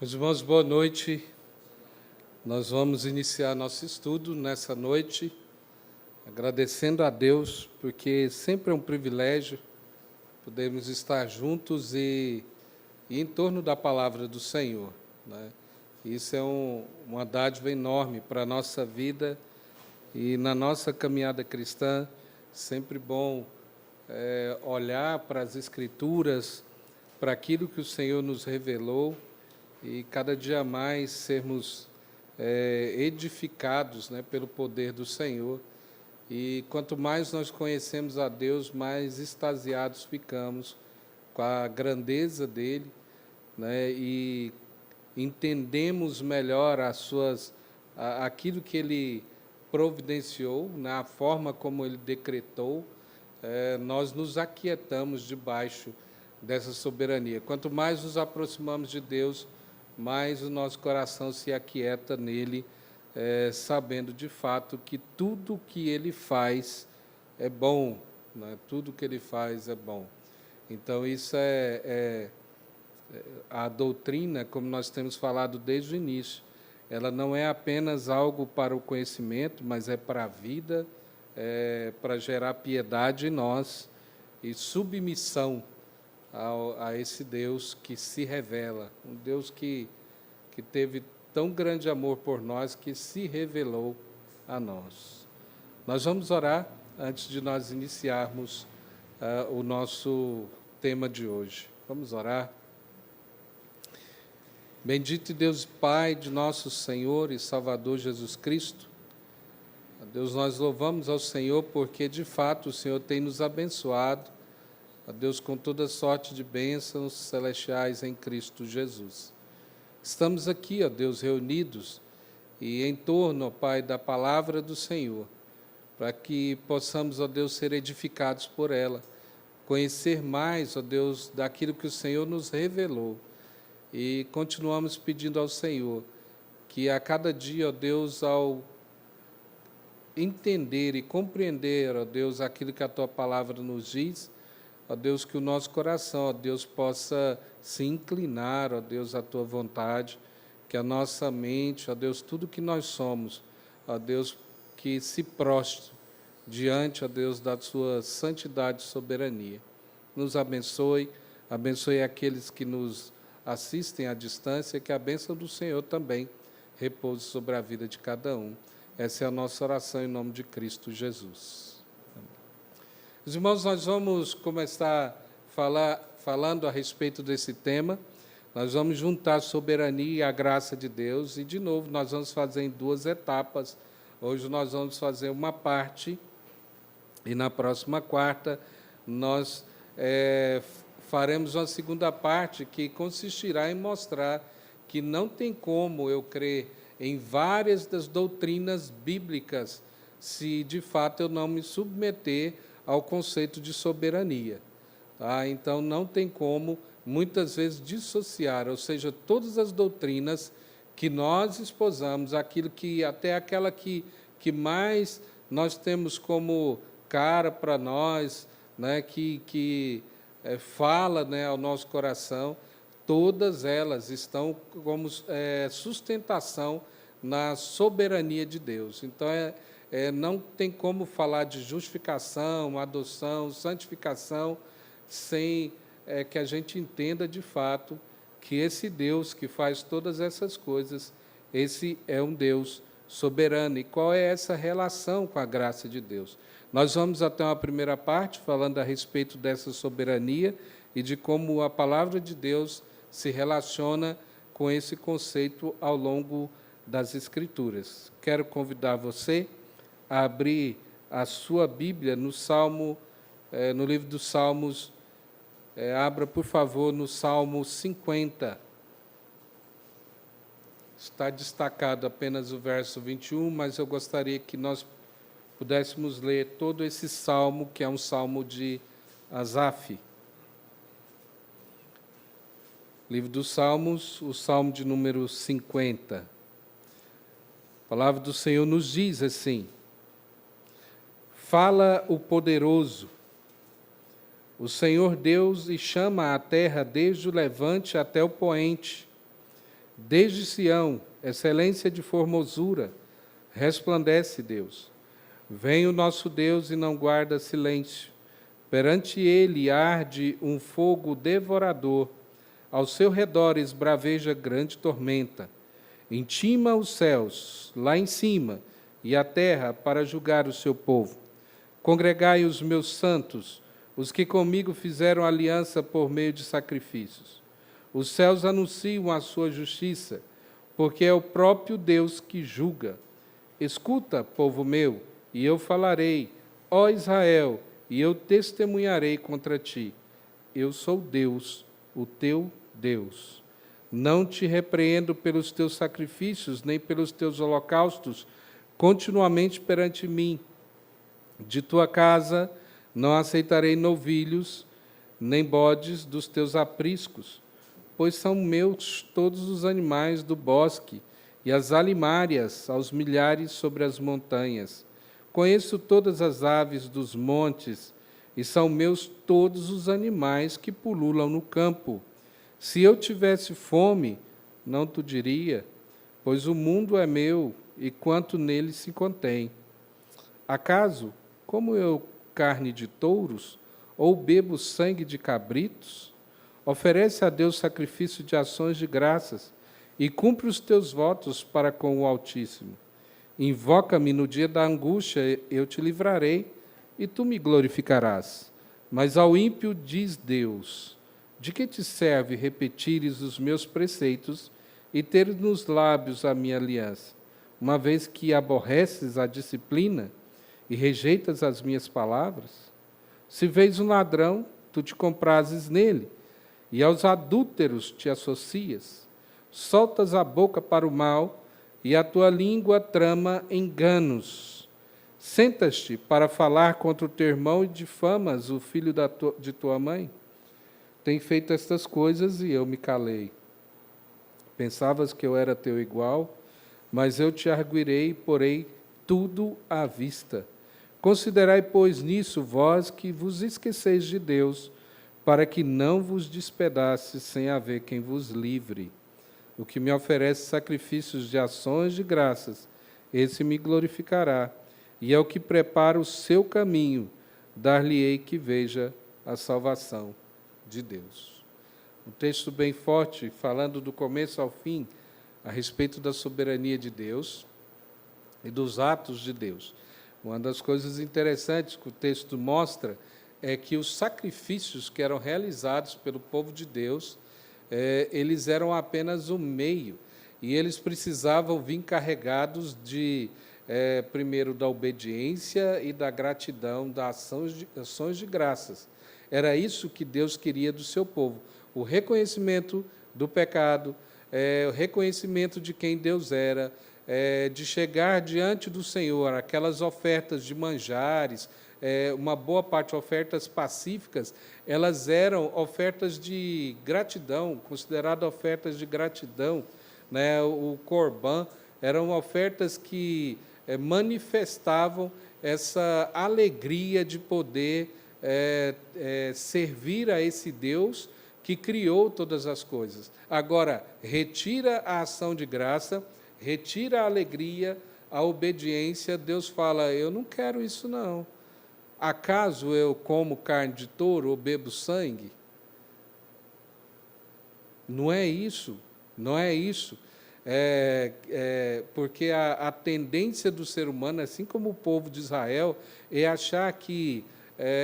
Meus irmãos, boa noite. Nós vamos iniciar nosso estudo nessa noite, agradecendo a Deus, porque sempre é um privilégio podermos estar juntos e em torno da palavra do Senhor, né? Isso é uma dádiva enorme para a nossa vida e na nossa caminhada cristã, sempre bom olhar para as Escrituras, para aquilo que o Senhor nos revelou e cada dia mais sermos edificados, né, pelo poder do Senhor. E quanto mais nós conhecemos a Deus, mais extasiados ficamos com a grandeza dele, né, e entendemos melhor aquilo que ele providenciou, na forma como ele decretou. Nós nos aquietamos debaixo dessa soberania. Quanto mais nos aproximamos de Deus, mais o nosso coração se aquieta nele, sabendo de fato que tudo que ele faz é bom, né? Tudo que ele faz é bom. Então, isso é a doutrina, como nós temos falado desde o início. Ela não é apenas algo para o conhecimento, mas é para a vida, para gerar piedade em nós e submissão a esse Deus que se revela, um Deus que teve tão grande amor por nós que se revelou a nós. Nós vamos orar antes de nós iniciarmos o nosso tema de hoje. Vamos orar. Bendito Deus Pai de nosso Senhor e Salvador Jesus Cristo, Deus, nós louvamos ao Senhor porque de fato o Senhor tem nos abençoado, a Deus, com toda sorte de bênçãos celestiais em Cristo Jesus. Estamos aqui, ó Deus, reunidos e em torno, ó Pai, da palavra do Senhor, para que possamos, ó Deus, ser edificados por ela, conhecer mais, ó Deus, daquilo que o Senhor nos revelou. E continuamos pedindo ao Senhor que a cada dia, ó Deus, ao entender e compreender, ó Deus, aquilo que a Tua palavra nos diz, ó Deus, que o nosso coração, ó Deus, possa se inclinar, ó Deus, à Tua vontade, que a nossa mente, ó Deus, tudo que nós somos, ó Deus, que se prostre diante, ó Deus, da Sua santidade e soberania. Nos abençoe, abençoe aqueles que nos assistem à distância, que a bênção do Senhor também repouse sobre a vida de cada um. Essa é a nossa oração em nome de Cristo Jesus. Os irmãos, nós vamos começar falando a respeito desse tema. Nós vamos juntar a soberania e a graça de Deus e, de novo, nós vamos fazer em duas etapas. Hoje nós vamos fazer uma parte e na próxima quarta nós faremos uma segunda parte que consistirá em mostrar que não tem como eu crer em várias das doutrinas bíblicas se, de fato, eu não me submeter ao conceito de soberania. Tá? Então, não tem como, muitas vezes, dissociar, ou seja, todas as doutrinas que nós esposamos, até aquela que mais nós temos como cara para nós, né, que fala, né, ao nosso coração, todas elas estão como sustentação na soberania de Deus. Então, não tem como falar de justificação, adoção, santificação, sem que a gente entenda de fato que esse Deus que faz todas essas coisas, esse é um Deus soberano. E qual é essa relação com a graça de Deus? Nós vamos até uma primeira parte, falando a respeito dessa soberania e de como a palavra de Deus se relaciona com esse conceito ao longo das Escrituras. Quero convidar você a abrir a sua Bíblia no no livro dos Salmos. Abra, por favor, no Salmo 50. Está destacado apenas o verso 21, mas eu gostaria que nós pudéssemos ler todo esse salmo, que é um salmo de Asaf. Livro dos Salmos, o salmo de número 50. A palavra do Senhor nos diz assim: fala o poderoso, o Senhor Deus, e chama a terra desde o levante até o poente. Desde Sião, excelência de formosura, resplandece Deus. Vem o nosso Deus e não guarda silêncio. Perante ele arde um fogo devorador. Ao seu redor esbraveja grande tormenta. Intima os céus, lá em cima, e a terra para julgar o seu povo. Congregai os meus santos, os que comigo fizeram aliança por meio de sacrifícios. Os céus anunciam a sua justiça, porque é o próprio Deus que julga. Escuta, povo meu, e eu falarei, ó Israel, e eu testemunharei contra ti. Eu sou Deus, o teu Deus. Não te repreendo pelos teus sacrifícios, nem pelos teus holocaustos, continuamente perante mim. De tua casa não aceitarei novilhos, nem bodes dos teus apriscos, pois são meus todos os animais do bosque, e as alimárias aos milhares sobre as montanhas. Conheço todas as aves dos montes, e são meus todos os animais que pululam no campo. Se eu tivesse fome, não te diria, pois o mundo é meu, e quanto nele se contém. Acaso, como eu carne de touros, ou bebo sangue de cabritos? Oferece a Deus sacrifício de ações de graças, e cumpre os teus votos para com o Altíssimo. Invoca-me no dia da angústia, eu te livrarei, e tu me glorificarás. Mas ao ímpio diz Deus: de que te serve repetires os meus preceitos e teres nos lábios a minha aliança, uma vez que aborreces a disciplina e rejeitas as minhas palavras? Se vês um ladrão, tu te comprases nele, e aos adúlteros te associas. Soltas a boca para o mal, e a tua língua trama enganos. Sentas-te para falar contra o teu irmão e difamas o filho de tua mãe? Tem feito estas coisas e eu me calei. Pensavas que eu era teu igual, mas eu te arguirei e porei tudo à vista. Considerai, pois, nisso vós que vos esqueceis de Deus, para que não vos despedace sem haver quem vos livre. O que me oferece sacrifícios de ações de graças, esse me glorificará, e é o que prepara o seu caminho, dar-lhe-ei que veja a salvação de Deus. Um texto bem forte, falando do começo ao fim, a respeito da soberania de Deus e dos atos de Deus. Uma das coisas interessantes que o texto mostra é que os sacrifícios que eram realizados pelo povo de Deus, eles eram apenas o meio, e eles precisavam vir carregados de, primeiro, da obediência e da gratidão, das ações de graças. Era isso que Deus queria do seu povo, o reconhecimento do pecado, o reconhecimento de quem Deus era, de chegar diante do Senhor, aquelas ofertas de manjares, uma boa parte ofertas pacíficas, elas eram ofertas de gratidão, consideradas ofertas de gratidão, né? O Corban eram ofertas que manifestavam essa alegria de poder servir a esse Deus que criou todas as coisas. Agora, retira a ação de graça, retira a alegria, a obediência, Deus fala, eu não quero isso não. Acaso eu como carne de touro ou bebo sangue? Não é isso, não é isso. Porque a tendência do ser humano, assim como o povo de Israel, é achar que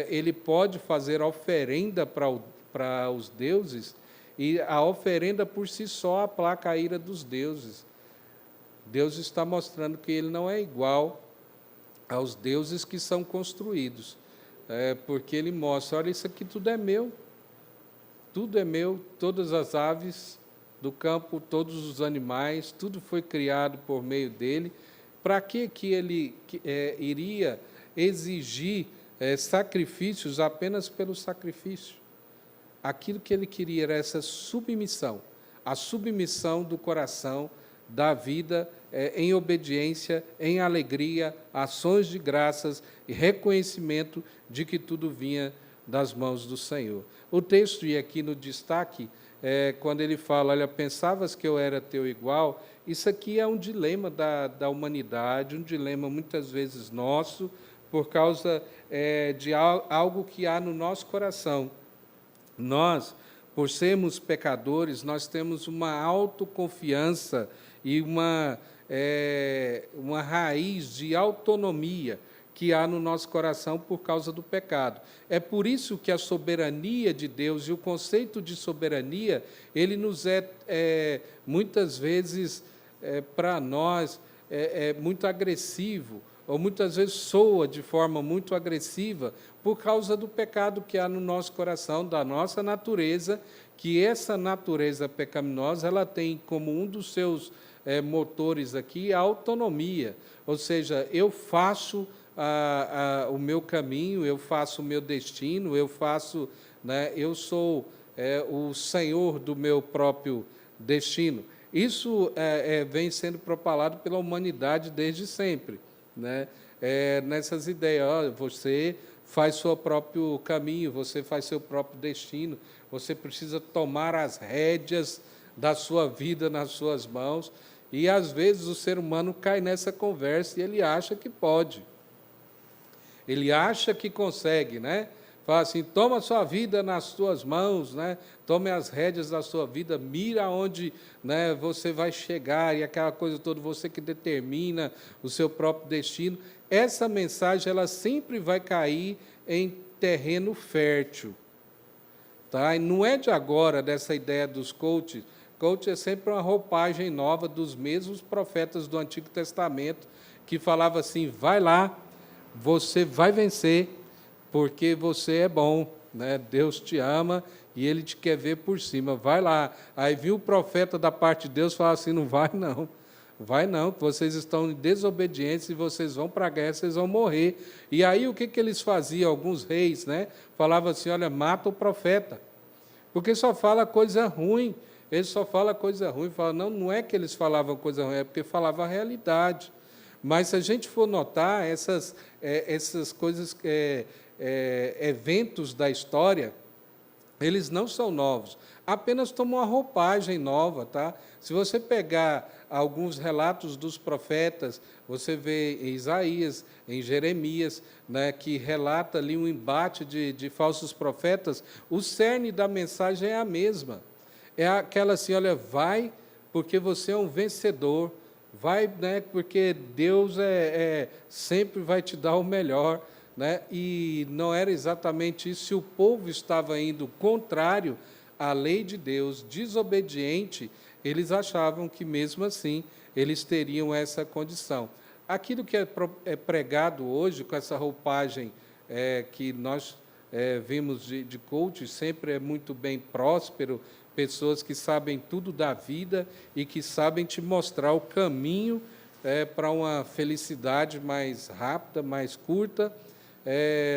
ele pode fazer oferenda para os deuses, e a oferenda por si só aplaca a ira dos deuses. Deus está mostrando que ele não é igual aos deuses que são construídos, porque ele mostra, olha, isso aqui tudo é meu, todas as aves do campo, todos os animais, tudo foi criado por meio dele. Para que ele iria exigir sacrifícios apenas pelo sacrifício? Aquilo que ele queria era essa submissão, a submissão do coração, da vida, em obediência, em alegria, ações de graças e reconhecimento de que tudo vinha das mãos do Senhor. O texto, e aqui no destaque, quando ele fala, olha, pensavas que eu era teu igual, isso aqui é um dilema da humanidade, um dilema muitas vezes nosso, por causa de algo que há no nosso coração. Nós, por sermos pecadores, nós temos uma autoconfiança e uma raiz de autonomia que há no nosso coração por causa do pecado. É por isso que a soberania de Deus e o conceito de soberania, ele nos muitas vezes, para nós, muito agressivo, ou muitas vezes soa de forma muito agressiva, por causa do pecado que há no nosso coração, da nossa natureza, que essa natureza pecaminosa, ela tem como um dos seus motores aqui a autonomia, ou seja, eu faço o meu caminho, eu faço o meu destino, eu sou o senhor do meu próprio destino. Isso vem sendo propalado pela humanidade desde sempre, né? Nessas ideias, você faz seu próprio caminho, você faz seu próprio destino, você precisa tomar as rédeas da sua vida nas suas mãos, e às vezes o ser humano cai nessa conversa e ele acha que pode. Ele acha que consegue, né? Fala assim, toma a sua vida nas suas mãos, né? Tome as rédeas da sua vida, mira onde, né, você vai chegar, e aquela coisa toda, você que determina o seu próprio destino. Essa mensagem, ela sempre vai cair em terreno fértil. Tá? E não é de agora, dessa ideia dos coaches. Coach é sempre uma roupagem nova dos mesmos profetas do Antigo Testamento, que falava assim, vai lá, você vai vencer, porque você é bom, né? Deus te ama e Ele te quer ver por cima, vai lá. Aí viu o profeta da parte de Deus falar assim, não, vai não, que vocês estão em desobediência e vocês vão para a guerra, vocês vão morrer. E aí o que eles faziam? Alguns reis, né? Falavam assim, olha, mata o profeta, porque só fala coisa ruim, ele só fala coisa ruim. Fala, não é que eles falavam coisa ruim, é porque falava a realidade. Mas se a gente for notar, essas coisas, eventos da história, eles não são novos, apenas tomam uma roupagem nova. Tá? Se você pegar alguns relatos dos profetas, você vê em Isaías, em Jeremias, né, que relata ali um embate de falsos profetas, o cerne da mensagem é a mesma. É aquela assim, olha, vai, porque você é um vencedor, vai, né, porque Deus sempre vai te dar o melhor. Né? E não era exatamente isso. Se o povo estava indo contrário à lei de Deus, desobediente, eles achavam que, mesmo assim, eles teriam essa condição. Aquilo que é pregado hoje, com essa roupagem que nós vimos de coach, sempre é muito bem próspero, pessoas que sabem tudo da vida e que sabem te mostrar o caminho para uma felicidade mais rápida, mais curta.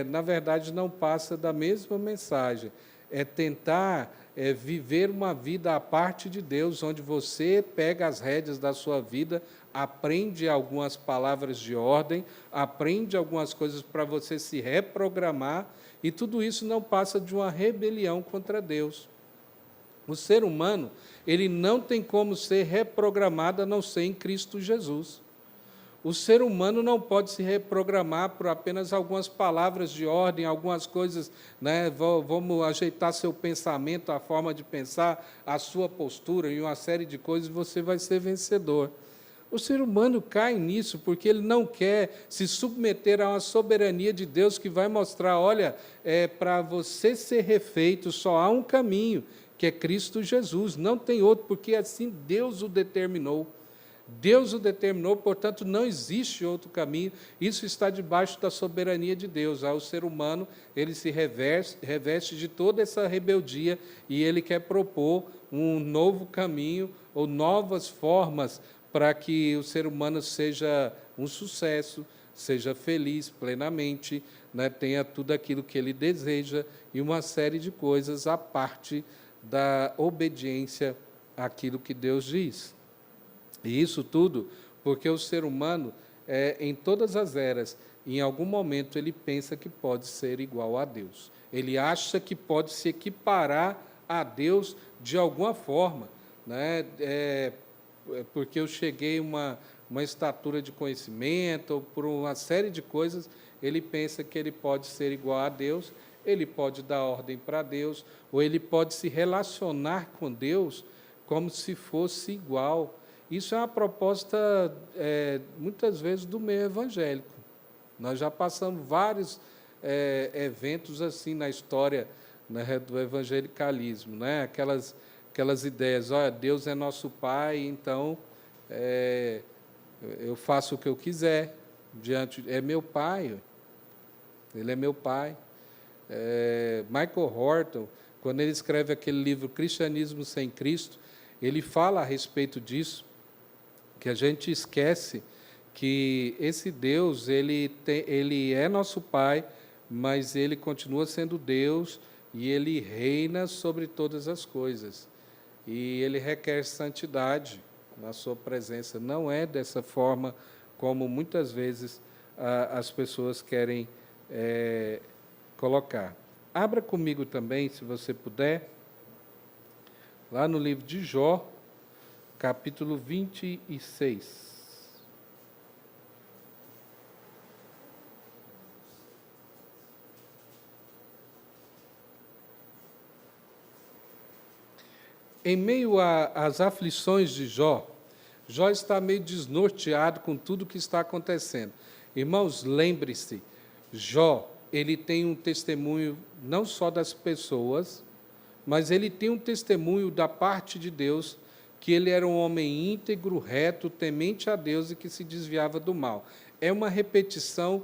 Na verdade, não passa da mesma mensagem. É tentar viver uma vida à parte de Deus, onde você pega as rédeas da sua vida, aprende algumas palavras de ordem, aprende algumas coisas para você se reprogramar, e tudo isso não passa de uma rebelião contra Deus. O ser humano, ele não tem como ser reprogramado a não ser em Cristo Jesus. O ser humano não pode se reprogramar por apenas algumas palavras de ordem, algumas coisas, né? Vamos ajeitar seu pensamento, a forma de pensar, a sua postura e uma série de coisas, e você vai ser vencedor. O ser humano cai nisso porque ele não quer se submeter a uma soberania de Deus que vai mostrar, olha, para você ser refeito só há um caminho, que é Cristo Jesus, não tem outro, porque assim Deus o determinou. Deus o determinou, portanto, não existe outro caminho. Isso está debaixo da soberania de Deus. O ser humano, ele se reveste de toda essa rebeldia e ele quer propor um novo caminho ou novas formas para que o ser humano seja um sucesso, seja feliz plenamente, né, tenha tudo aquilo que ele deseja e uma série de coisas à parte da obediência àquilo que Deus diz. E isso tudo porque o ser humano, em todas as eras, em algum momento ele pensa que pode ser igual a Deus. Ele acha que pode se equiparar a Deus de alguma forma, né? Porque eu cheguei a uma estatura de conhecimento, ou por uma série de coisas, ele pensa que ele pode ser igual a Deus, ele pode dar ordem para Deus, ou ele pode se relacionar com Deus como se fosse igual. Isso é uma proposta, muitas vezes, do meio evangélico. Nós já passamos vários eventos assim na história, né, do evangelicalismo, né? Aquelas ideias, olha, Deus é nosso Pai, então eu faço o que eu quiser, é meu Pai, Ele é meu Pai. Michael Horton, quando ele escreve aquele livro Cristianismo Sem Cristo, ele fala a respeito disso, que a gente esquece que esse Deus, ele é nosso Pai, mas ele continua sendo Deus e ele reina sobre todas as coisas. E ele requer santidade na sua presença. Não é dessa forma como muitas vezes as pessoas querem colocar. Abra comigo também, se você puder, lá no livro de Jó, capítulo 26. Em meio às aflições de Jó, Jó está meio desnorteado com tudo que está acontecendo. Irmãos, lembre-se, Jó, ele tem um testemunho não só das pessoas, mas ele tem um testemunho da parte de Deus, que ele era um homem íntegro, reto, temente a Deus e que se desviava do mal. É uma repetição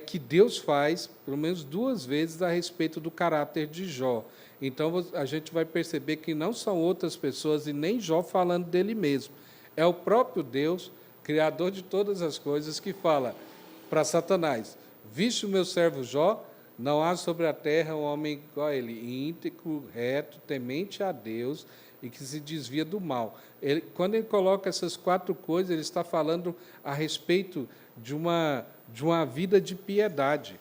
que Deus faz, pelo menos 2 vezes, a respeito do caráter de Jó. Então, a gente vai perceber que não são outras pessoas e nem Jó falando dele mesmo. É o próprio Deus, Criador de todas as coisas, que fala para Satanás: viste o meu servo Jó? Não há sobre a terra um homem igual a ele, íntegro, reto, temente a Deus e que se desvia do mal. Quando ele coloca essas 4 coisas, ele está falando a respeito de uma vida de piedade.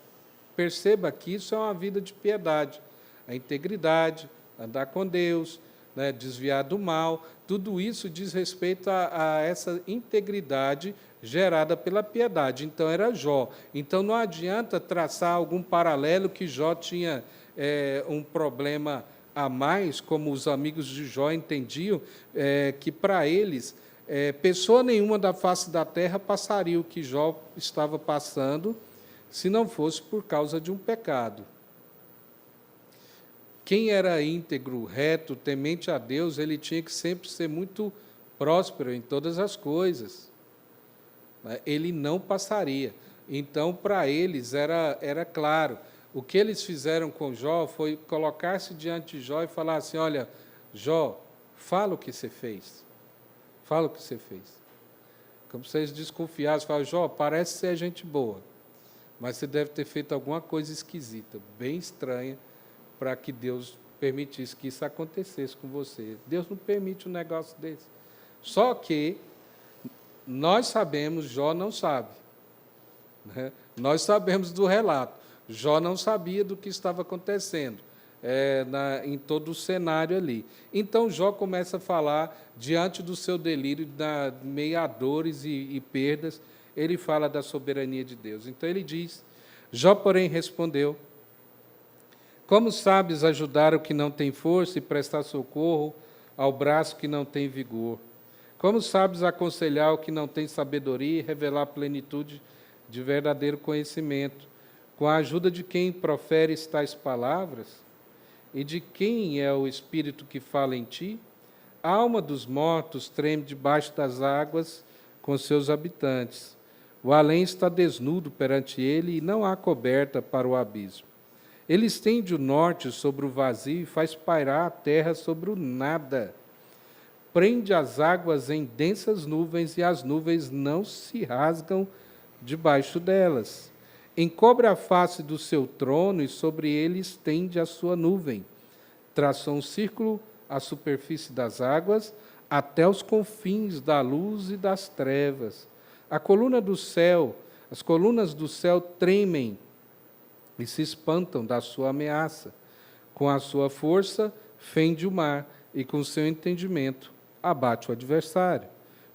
Perceba que isso é uma vida de piedade. A integridade, andar com Deus, né, desviar do mal, tudo isso diz respeito a essa integridade gerada pela piedade. Então, era Jó. Então, não adianta traçar algum paralelo que Jó tinha um problema a mais, como os amigos de Jó entendiam, que para eles, pessoa nenhuma da face da terra passaria o que Jó estava passando, se não fosse por causa de um pecado. Quem era íntegro, reto, temente a Deus, ele tinha que sempre ser muito próspero em todas as coisas. Ele não passaria. Então, para eles, era claro. O que eles fizeram com Jó foi colocar-se diante de Jó e falar assim: olha, Jó, fala o que você fez. Fala o que você fez. Como se eles desconfiassem, falam: Jó, parece ser gente boa, mas você deve ter feito alguma coisa esquisita, bem estranha, para que Deus permitisse que isso acontecesse com você. Deus não permite um negócio desse. Só que nós sabemos, Jó não sabe. Né? Nós sabemos do relato. Jó não sabia do que estava acontecendo em todo o cenário ali. Então, Jó começa a falar, diante do seu delírio, meio a dores e perdas, ele fala da soberania de Deus. Então, ele diz: Jó, porém, respondeu: como sabes ajudar o que não tem força e prestar socorro ao braço que não tem vigor? Como sabes aconselhar o que não tem sabedoria e revelar plenitude de verdadeiro conhecimento? Com a ajuda de quem profere tais palavras? E de quem é o Espírito que fala em ti? A alma dos mortos treme debaixo das águas com seus habitantes. O além está desnudo perante ele e não há coberta para o abismo. Ele estende o norte sobre o vazio e faz pairar a terra sobre o nada. Prende as águas em densas nuvens e as nuvens não se rasgam debaixo delas. Encobre a face do seu trono e sobre ele estende a sua nuvem. Traçou um círculo à superfície das águas até os confins da luz e das trevas. As colunas do céu tremem e se espantam da sua ameaça. Com a sua força, fende o mar, e com seu entendimento abate o adversário.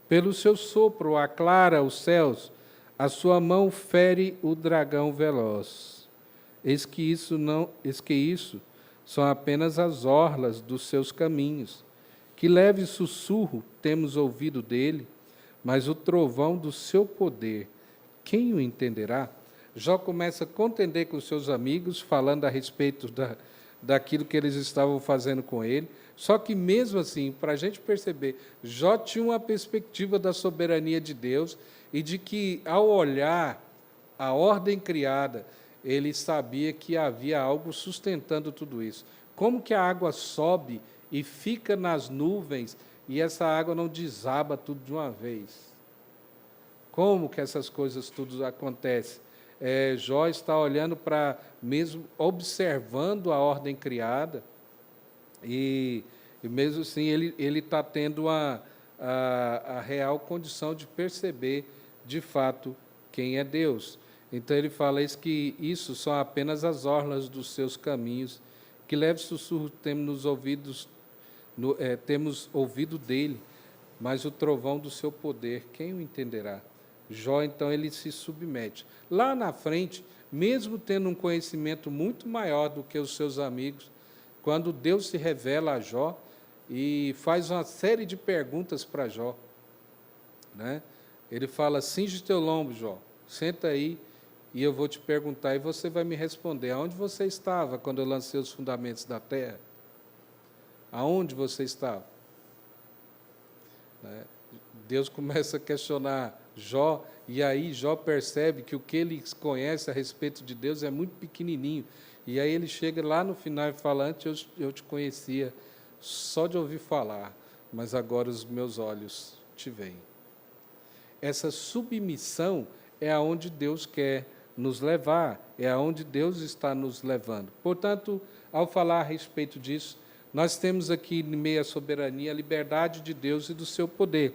Pelo seu sopro aclara os céus, a sua mão fere o dragão veloz. Eis que isso são apenas as orlas dos seus caminhos. Que leve sussurro temos ouvido dele, mas o trovão do seu poder, quem o entenderá? Jó começa a contender com seus amigos, falando a respeito daquilo que eles estavam fazendo com ele. Só que, mesmo assim, para a gente perceber, Jó tinha uma perspectiva da soberania de Deus e de que, ao olhar a ordem criada, ele sabia que havia algo sustentando tudo isso. Como que a água sobe e fica nas nuvens e essa água não desaba tudo de uma vez? Como que essas coisas tudo acontecem? Jó está olhando para, mesmo observando a ordem criada, e mesmo assim ele está tendo a real condição de perceber, de fato, quem é Deus. Então ele fala que isso são apenas as orlas dos seus caminhos, que leve sussurro temos ouvido dele, mas o trovão do seu poder, quem o entenderá? Jó, então, ele se submete. Lá na frente, mesmo tendo um conhecimento muito maior do que os seus amigos, quando Deus se revela a Jó e faz uma série de perguntas para Jó, né? Ele fala: cinge teu lombo, Jó, senta aí e eu vou te perguntar e você vai me responder. Aonde você estava quando eu lancei os fundamentos da terra? Aonde você estava? Né? Deus começa a questionar Jó, e aí Jó percebe que o que ele conhece a respeito de Deus é muito pequenininho. E aí ele chega lá no final e fala: antes eu te conhecia só de ouvir falar, mas agora os meus olhos te veem. Essa submissão é aonde Deus quer nos levar, é aonde Deus está nos levando. Portanto, ao falar a respeito disso, nós temos aqui, em meio à soberania, a liberdade de Deus e do seu poder.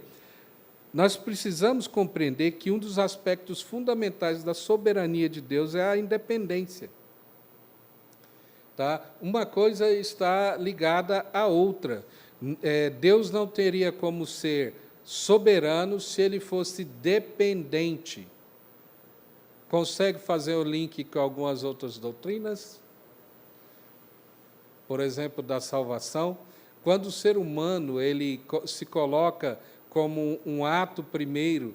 Nós precisamos compreender que um dos aspectos fundamentais da soberania de Deus é a independência. Tá? Uma coisa está ligada à outra. Deus não teria como ser soberano se ele fosse dependente. Consegue fazer o link com algumas outras doutrinas? Por exemplo, da salvação. Quando o ser humano ele se coloca como um ato primeiro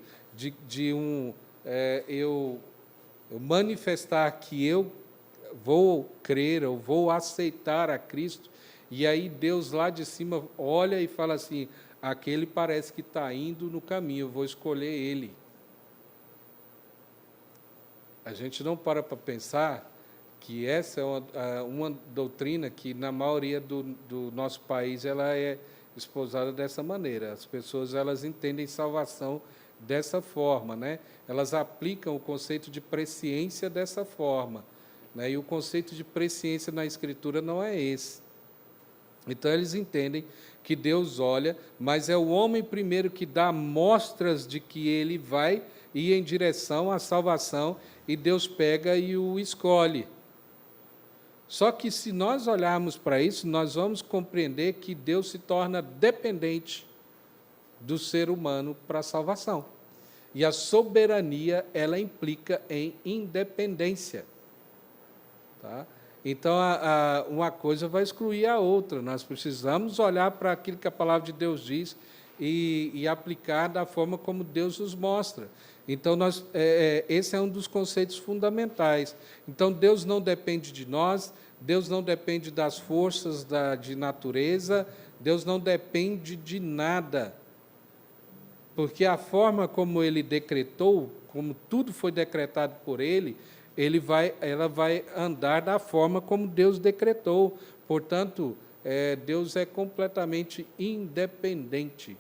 eu manifestar que eu vou crer, eu vou aceitar a Cristo, e aí Deus lá de cima olha e fala assim: aquele parece que está indo no caminho, eu vou escolher ele. A gente não para pensar que essa é uma doutrina que, na maioria do nosso país, ela é esposada dessa maneira. As pessoas elas entendem salvação dessa forma, né? Elas aplicam o conceito de presciência dessa forma, né? E o conceito de presciência na Escritura não é esse. Então, eles entendem que Deus olha, mas é o homem primeiro que dá mostras de que ele vai ir em direção à salvação, e Deus pega e o escolhe. Só que, se nós olharmos para isso, nós vamos compreender que Deus se torna dependente do ser humano para a salvação. E a soberania, ela implica em independência. Tá? Então, uma coisa vai excluir a outra. Nós precisamos olhar para aquilo que a palavra de Deus diz e aplicar da forma como Deus nos mostra. Então, esse é um dos conceitos fundamentais. Então, Deus não depende de nós, Deus não depende das forças de natureza, Deus não depende de nada. Porque a forma como Ele decretou, como tudo foi decretado por Ele, ela vai andar da forma como Deus decretou. Portanto, Deus é completamente independente.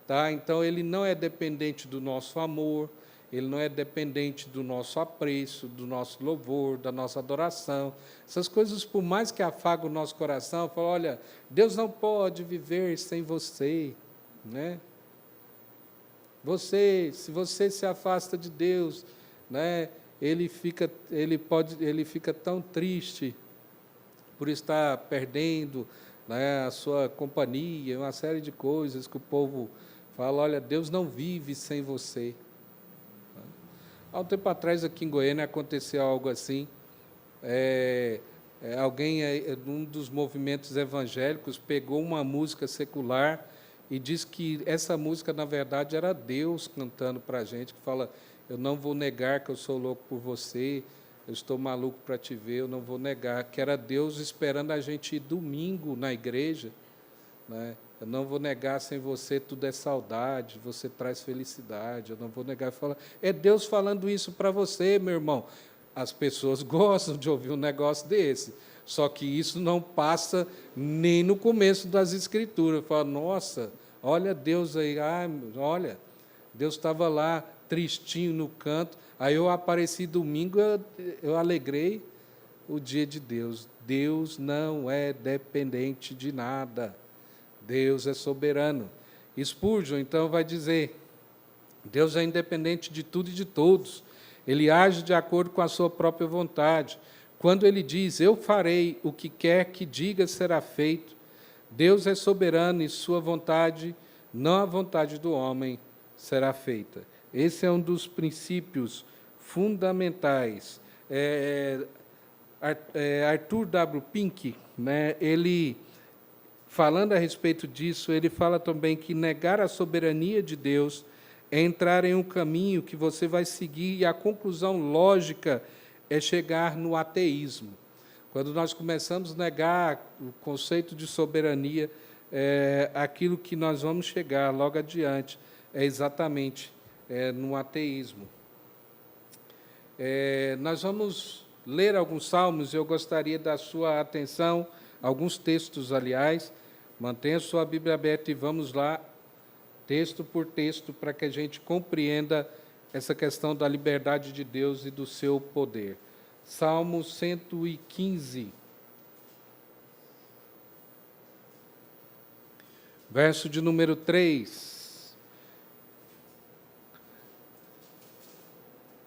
Tá? Então, Ele não é dependente do nosso amor, Ele não é dependente do nosso apreço, do nosso louvor, da nossa adoração. Essas coisas, por mais que afagam o nosso coração, falam: olha, Deus não pode viver sem você, né? Se você se afasta de Deus, né, ele fica tão triste por estar perdendo né, a sua companhia, uma série de coisas que o povo fala, olha, Deus não vive sem você. Há um tempo atrás, aqui em Goiânia, aconteceu algo assim. Alguém, num dos movimentos evangélicos, pegou uma música secular e disse que essa música, na verdade, era Deus cantando para a gente, que fala, eu não vou negar que eu sou louco por você, eu estou maluco para te ver, eu não vou negar, que era Deus esperando a gente ir domingo na igreja, né? Eu não vou negar, sem você tudo é saudade, você traz felicidade, eu não vou negar. Fala, é Deus falando isso para você, meu irmão. As pessoas gostam de ouvir um negócio desse, só que isso não passa nem no começo das Escrituras. Fala, nossa, olha Deus aí, olha, Deus estava lá, tristinho no canto, aí eu apareci domingo, eu alegrei o dia de Deus. Deus não é dependente de nada. Deus é soberano. Spurgeon, então, vai dizer, Deus é independente de tudo e de todos. Ele age de acordo com a sua própria vontade. Quando ele diz, eu farei o que quer que diga será feito, Deus é soberano e sua vontade, não a vontade do homem, será feita. Esse é um dos princípios fundamentais. Arthur W. Pink, né, ele, falando a respeito disso, ele fala também que negar a soberania de Deus é entrar em um caminho que você vai seguir e a conclusão lógica é chegar no ateísmo. Quando nós começamos a negar o conceito de soberania, aquilo que nós vamos chegar logo adiante é exatamente no ateísmo. Nós vamos ler alguns salmos, eu gostaria da sua atenção, alguns textos, aliás. Mantenha sua Bíblia aberta e vamos lá, texto por texto, para que a gente compreenda essa questão da liberdade de Deus e do seu poder. Salmo 115, verso de número 3.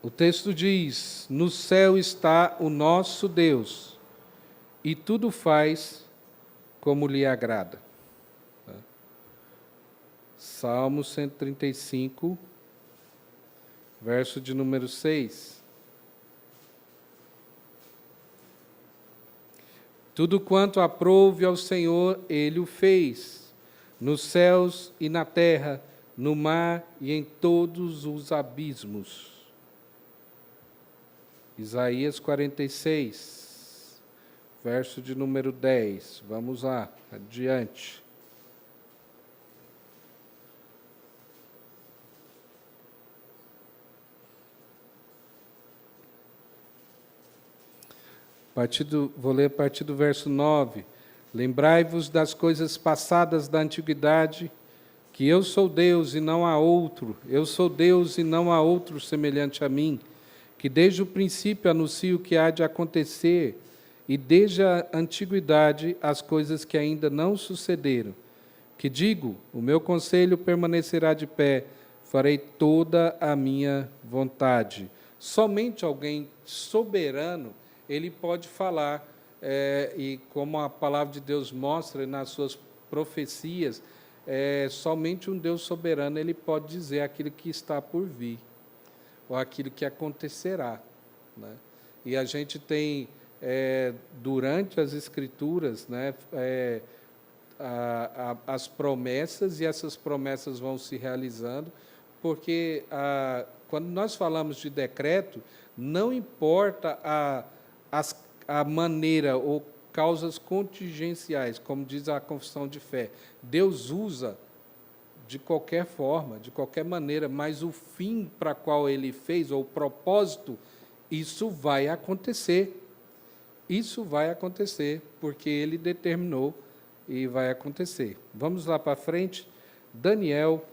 O texto diz, no céu está o nosso Deus, e tudo faz como lhe agrada. Salmo 135, verso de número 6. Tudo quanto aprouve ao Senhor, Ele o fez, nos céus e na terra, no mar e em todos os abismos. Isaías 46, verso de número 10. Vamos lá, adiante. Vou ler a partir do verso 9. Lembrai-vos das coisas passadas da antiguidade, que eu sou Deus e não há outro, eu sou Deus e não há outro semelhante a mim, que desde o princípio anuncio o que há de acontecer, e desde a antiguidade as coisas que ainda não sucederam. Que digo, o meu conselho permanecerá de pé, farei toda a minha vontade. Somente alguém soberano, ele pode falar, e como a palavra de Deus mostra nas suas profecias, somente um Deus soberano ele pode dizer aquilo que está por vir, ou aquilo que acontecerá, né? E a gente tem, durante as Escrituras, né, as promessas, e essas promessas vão se realizando, porque quando nós falamos de decreto, não importa a maneira ou causas contingenciais, como diz a confissão de fé. Deus usa de qualquer forma, de qualquer maneira, mas o fim para qual ele fez, ou o propósito, isso vai acontecer. Isso vai acontecer, porque ele determinou e vai acontecer. Vamos lá para frente. Daniel.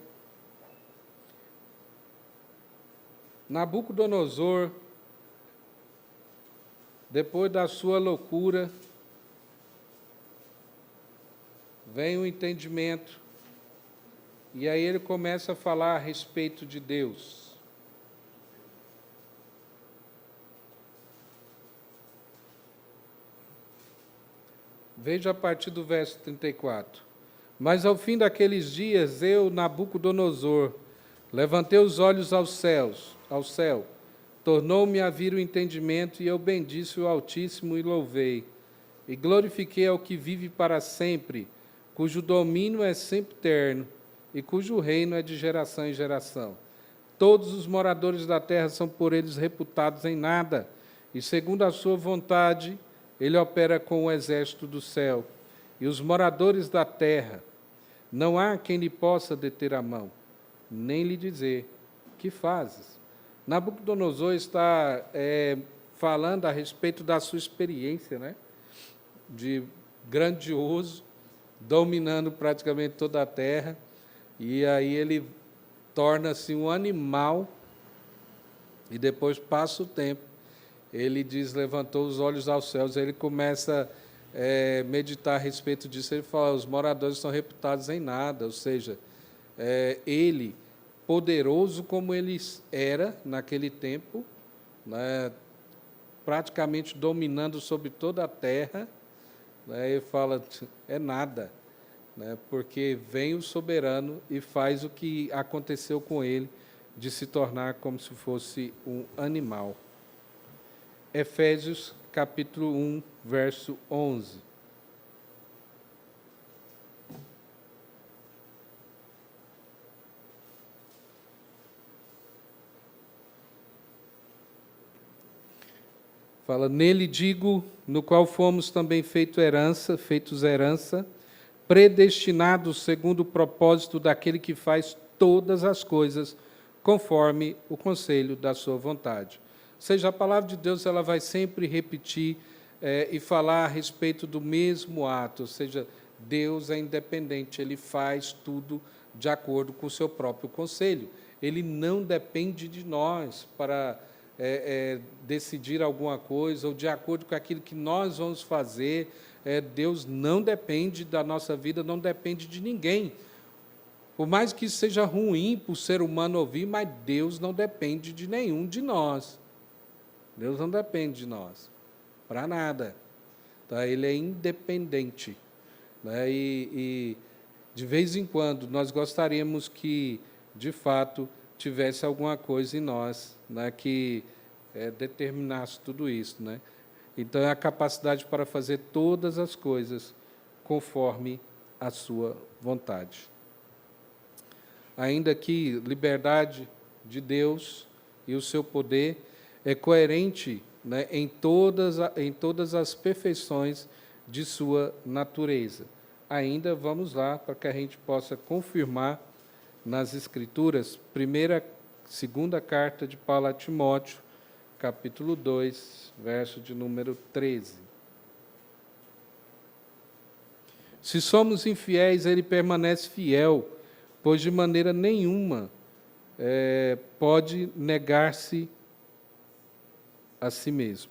Nabucodonosor, depois da sua loucura, vem o entendimento, e aí ele começa a falar a respeito de Deus. Veja a partir do verso 34. Mas ao fim daqueles dias, eu, Nabucodonosor, levantei os olhos ao céu, tornou-me a vir o entendimento, e eu bendisse o Altíssimo e louvei. E glorifiquei ao que vive para sempre, cujo domínio é sempre eterno, e cujo reino é de geração em geração. Todos os moradores da terra são por eles reputados em nada, e segundo a sua vontade, ele opera com o exército do céu. E os moradores da terra, não há quem lhe possa deter a mão, nem lhe dizer, que fazes? Nabucodonosor está falando a respeito da sua experiência, né? De grandioso, dominando praticamente toda a terra, e aí ele torna-se um animal, e depois passa o tempo, ele diz, levantou os olhos aos céus, ele começa a meditar a respeito disso, ele fala, os moradores são reputados em nada, ou seja, ele, poderoso como ele era naquele tempo, né, praticamente dominando sobre toda a terra, né, ele fala, é nada, né, porque vem o soberano e faz o que aconteceu com ele, de se tornar como se fosse um animal. Efésios, capítulo 1, verso 11. Fala, nele digo, no qual fomos também feitos herança, predestinados segundo o propósito daquele que faz todas as coisas conforme o conselho da sua vontade. Ou seja, a palavra de Deus ela vai sempre repetir e falar a respeito do mesmo ato, ou seja, Deus é independente, Ele faz tudo de acordo com o seu próprio conselho. Ele não depende de nós para decidir alguma coisa, ou de acordo com aquilo que nós vamos fazer. Deus não depende da nossa vida, não depende de ninguém. Por mais que isso seja ruim para o ser humano ouvir, mas Deus não depende de nenhum de nós. Deus não depende de nós, para nada. Tá? Ele é independente. Né? E, de vez em quando, nós gostaríamos que, de fato, tivesse alguma coisa em nós, né, que determinasse tudo isso. Né? Então, é a capacidade para fazer todas as coisas conforme a sua vontade. Ainda que liberdade de Deus e o seu poder é coerente, né, em todas as perfeições de sua natureza. Ainda vamos lá, para que a gente possa confirmar nas Escrituras, segunda carta de Paulo a Timóteo, capítulo 2, verso de número 13. Se somos infiéis, ele permanece fiel, pois de maneira nenhuma pode negar-se a si mesmo.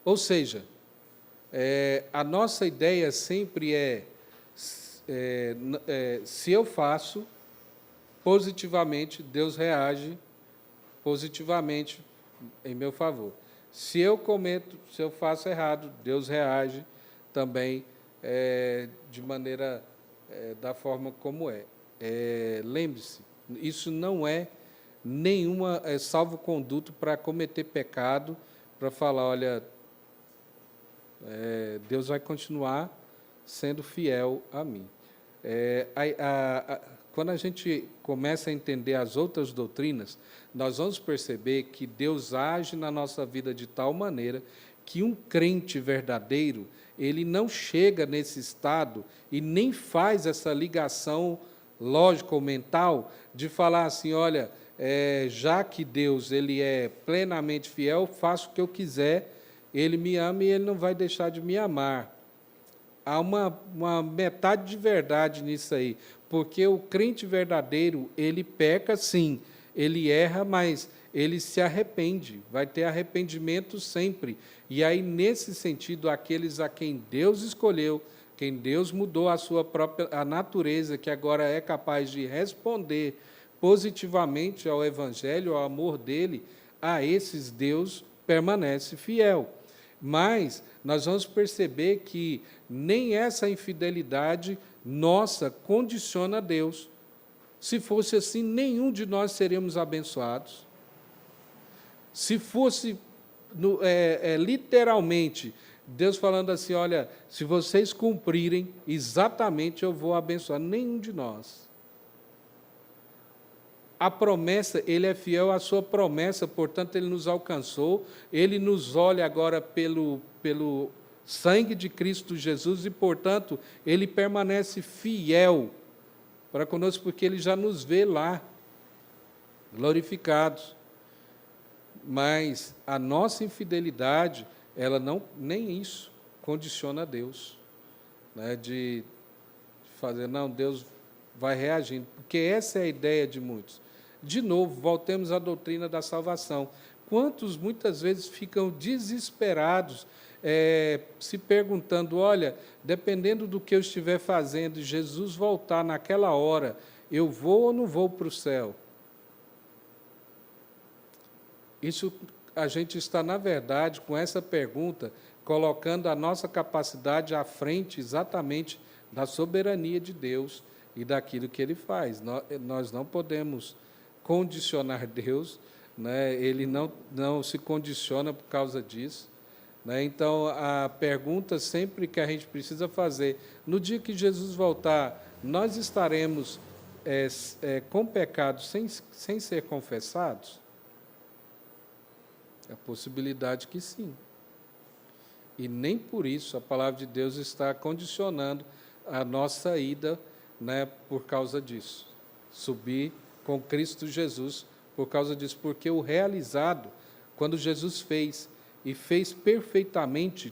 Ou seja, a nossa ideia sempre se eu faço positivamente, Deus reage positivamente em meu favor. Se eu faço errado, Deus reage também de maneira da forma como é. Lembre-se, isso não é nenhuma salvo-conduto para cometer pecado, para falar, olha, Deus vai continuar sendo fiel a mim. Quando a gente começa a entender as outras doutrinas, nós vamos perceber que Deus age na nossa vida de tal maneira que um crente verdadeiro, ele não chega nesse estado e nem faz essa ligação lógica ou mental de falar assim, olha, já que Deus ele é plenamente fiel, faço o que eu quiser, Ele me ama e Ele não vai deixar de me amar. Há uma metade de verdade nisso aí, porque o crente verdadeiro, ele peca sim, ele erra, mas ele se arrepende, vai ter arrependimento sempre. E aí, nesse sentido, aqueles a quem Deus escolheu, quem Deus mudou a natureza, que agora é capaz de responder positivamente ao Evangelho, ao amor dele, a esses Deus permanece fiel. Mas nós vamos perceber que nem essa infidelidade nossa condiciona Deus. Se fosse assim, nenhum de nós seríamos abençoados. Se fosse literalmente Deus falando assim, olha, se vocês cumprirem exatamente, eu vou abençoar. Nenhum de nós. A promessa, ele é fiel à sua promessa, portanto, ele nos alcançou, ele nos olha agora pelo sangue de Cristo Jesus e, portanto, ele permanece fiel para conosco, porque ele já nos vê lá, glorificados. Mas a nossa infidelidade, ela não, nem isso condiciona a Deus, né, de fazer, não, Deus vai reagindo, porque essa é a ideia de muitos. De novo, voltemos à doutrina da salvação. Quantos, muitas vezes, ficam desesperados, se perguntando, olha, dependendo do que eu estiver fazendo, Jesus voltar naquela hora, eu vou ou não vou para o céu? Isso, a gente está, na verdade, com essa pergunta, colocando a nossa capacidade à frente exatamente da soberania de Deus e daquilo que Ele faz. Nós não podemos condicionar Deus, né? Ele não se condiciona por causa disso. Né? Então, a pergunta sempre que a gente precisa fazer, no dia que Jesus voltar, nós estaremos com pecados sem ser confessados? A possibilidade que sim. E nem por isso a palavra de Deus está condicionando a nossa ida, né, por causa disso. Subir com Cristo Jesus por causa disso, porque o realizado, quando Jesus fez, e fez perfeitamente,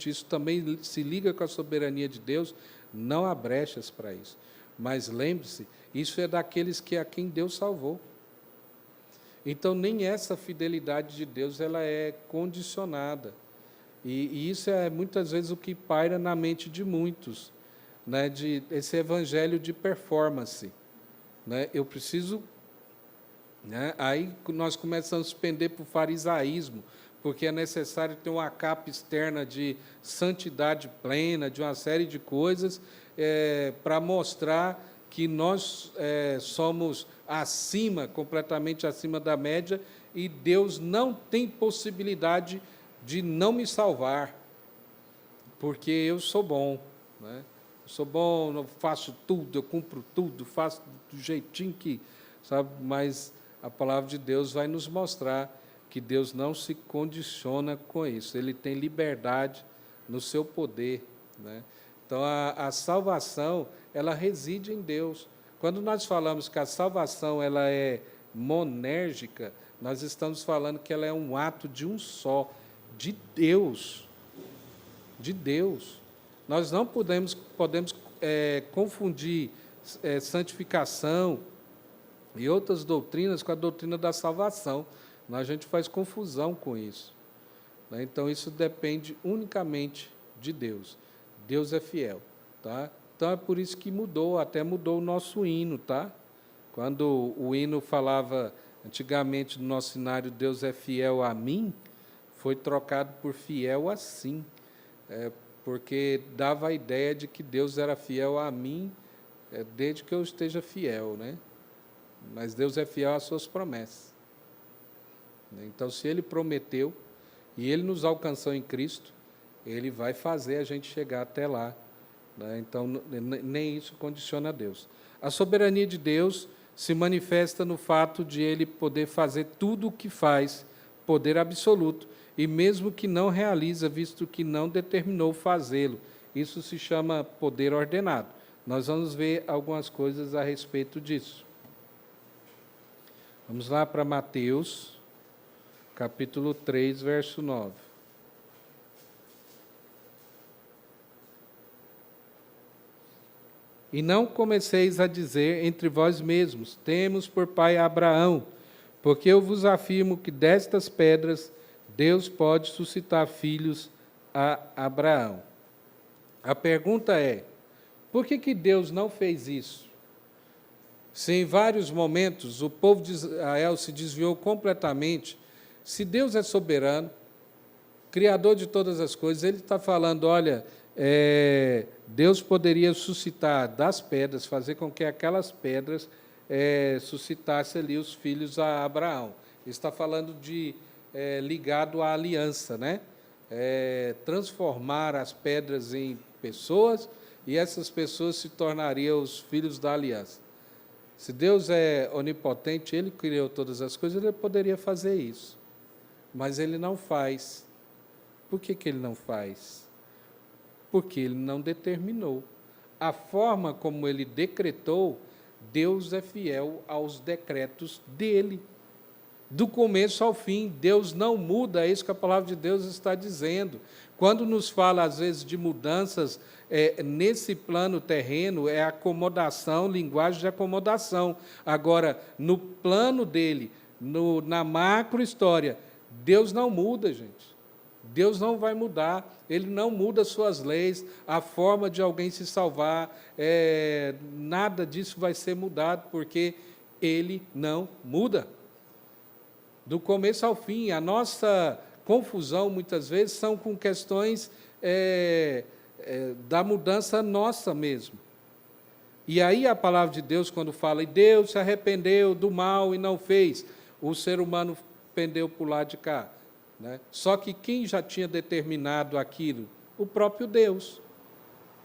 isso também se liga com a soberania de Deus, não há brechas para isso. Mas lembre-se, isso é daqueles a quem Deus salvou. Então, nem essa fidelidade de Deus ela é condicionada. E isso é, muitas vezes, o que paira na mente de muitos, né, de esse evangelho de performance. Né? Eu preciso... Né? Aí nós começamos a pender para o farisaísmo, porque é necessário ter uma capa externa de santidade plena, de uma série de coisas, para mostrar que nós somos completamente acima da média, e Deus não tem possibilidade de não me salvar, porque eu sou bom. Né? Eu sou bom, eu faço tudo, eu cumpro tudo, faço do jeitinho que... sabe? Mas a palavra de Deus vai nos mostrar que Deus não se condiciona com isso. Ele tem liberdade no seu poder. Né? Então, a salvação, ela reside em Deus. Quando nós falamos que a salvação ela é monérgica, nós estamos falando que ela é um ato de um só, de Deus. De Deus. Nós não podemos confundir santificação e outras doutrinas com a doutrina da salvação. A gente faz confusão com isso. Né? Então, isso depende unicamente de Deus. Deus é fiel. Tá? Então, é por isso que até mudou o nosso hino. Tá? Quando o hino falava, antigamente, no nosso cenário, Deus é fiel a mim, foi trocado por fiel assim, porque dava a ideia de que Deus era fiel a mim desde que eu esteja fiel, né? Mas Deus é fiel às suas promessas. Então, se Ele prometeu e Ele nos alcançou em Cristo, Ele vai fazer a gente chegar até lá. Né? Então, nem isso condiciona a Deus. A soberania de Deus se manifesta no fato de Ele poder fazer tudo o que faz, poder absoluto, e mesmo que não realiza, visto que não determinou fazê-lo. Isso se chama poder ordenado. Nós vamos ver algumas coisas a respeito disso. Vamos lá para Mateus, capítulo 3, verso 9. E não comeceis a dizer entre vós mesmos, temos por pai Abraão, porque eu vos afirmo que destas pedras Deus pode suscitar filhos a Abraão. A pergunta é, por que Deus não fez isso? Se em vários momentos o povo de Israel se desviou completamente, se Deus é soberano, Criador de todas as coisas, ele está falando, olha, Deus poderia suscitar das pedras, fazer com que aquelas pedras suscitassem ali os filhos a Abraão. Ele está falando de ligado à aliança, né? Transformar as pedras em pessoas e essas pessoas se tornariam os filhos da aliança. Se Deus é onipotente, Ele criou todas as coisas, Ele poderia fazer isso. Mas Ele não faz. Por que Ele não faz? Porque Ele não determinou. A forma como Ele decretou, Deus é fiel aos decretos dEle. Do começo ao fim, Deus não muda, é isso que a palavra de Deus está dizendo. Quando nos fala, às vezes, de mudanças nesse plano terreno, é acomodação, linguagem de acomodação. Agora, no plano dele, na macro história, Deus não muda, gente. Deus não vai mudar, Ele não muda suas leis, a forma de alguém se salvar, nada disso vai ser mudado, porque Ele não muda. Do começo ao fim, a nossa confusão, muitas vezes, são com questões da mudança nossa mesmo. E aí a palavra de Deus, quando fala, e Deus se arrependeu do mal e não fez, o ser humano pendeu para o lado de cá. Né? Só que quem já tinha determinado aquilo? O próprio Deus.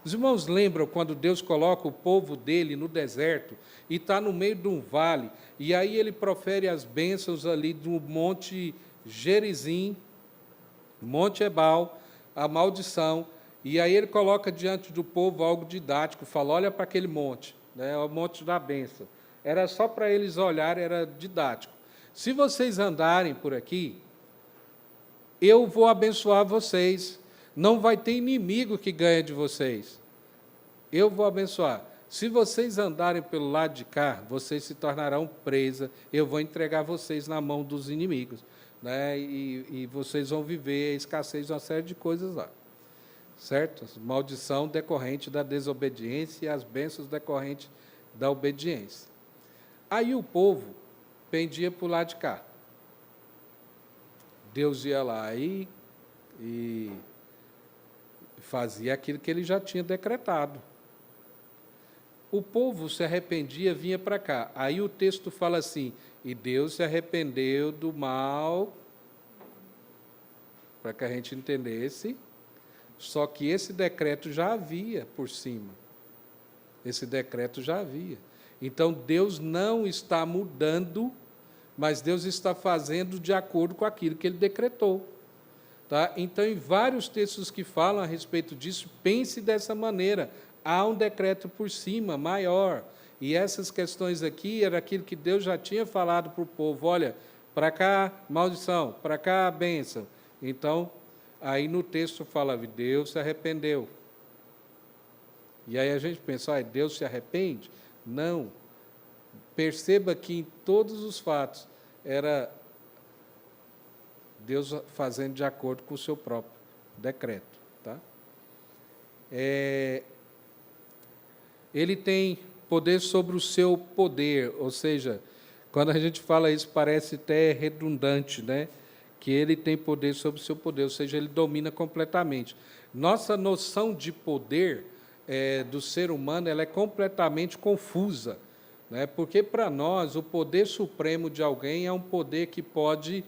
Os irmãos lembram quando Deus coloca o povo dele no deserto e está no meio de um vale, e aí ele profere as bênçãos ali do monte Gerizim, monte Ebal, a maldição, e aí ele coloca diante do povo algo didático, fala, olha para aquele monte, né, o monte da bênção. Era só para eles olharem, era didático. Se vocês andarem por aqui, eu vou abençoar vocês. Não vai ter inimigo que ganhe de vocês. Eu vou abençoar. Se vocês andarem pelo lado de cá, vocês se tornarão presa. Eu vou entregar vocês na mão dos inimigos. Né? E vocês vão viver a escassez de uma série de coisas lá. Certo? Maldição decorrente da desobediência e as bênçãos decorrentes da obediência. Aí o povo pendia para o lado de cá. Deus ia lá e fazia aquilo que ele já tinha decretado. O povo se arrependia, vinha para cá. Aí o texto fala assim, e Deus se arrependeu do mal, para que a gente entendesse, só que esse decreto já havia por cima. Esse decreto já havia. Então, Deus não está mudando, mas Deus está fazendo de acordo com aquilo que Ele decretou. Tá? Então, em vários textos que falam a respeito disso, pense dessa maneira. Há um decreto por cima, maior. E essas questões aqui era aquilo que Deus já tinha falado para o povo. Olha, para cá, maldição, para cá, bênção. Então, aí no texto fala, Deus se arrependeu. E aí a gente pensa, Deus se arrepende? Não. Perceba que em todos os fatos era Deus fazendo de acordo com o seu próprio decreto. Tá? Ele tem poder sobre o seu poder, ou seja, quando a gente fala isso parece até redundante, né? Que ele tem poder sobre o seu poder, ou seja, ele domina completamente. Nossa noção de poder do ser humano ela é completamente confusa, né? Porque, para nós, o poder supremo de alguém é um poder que pode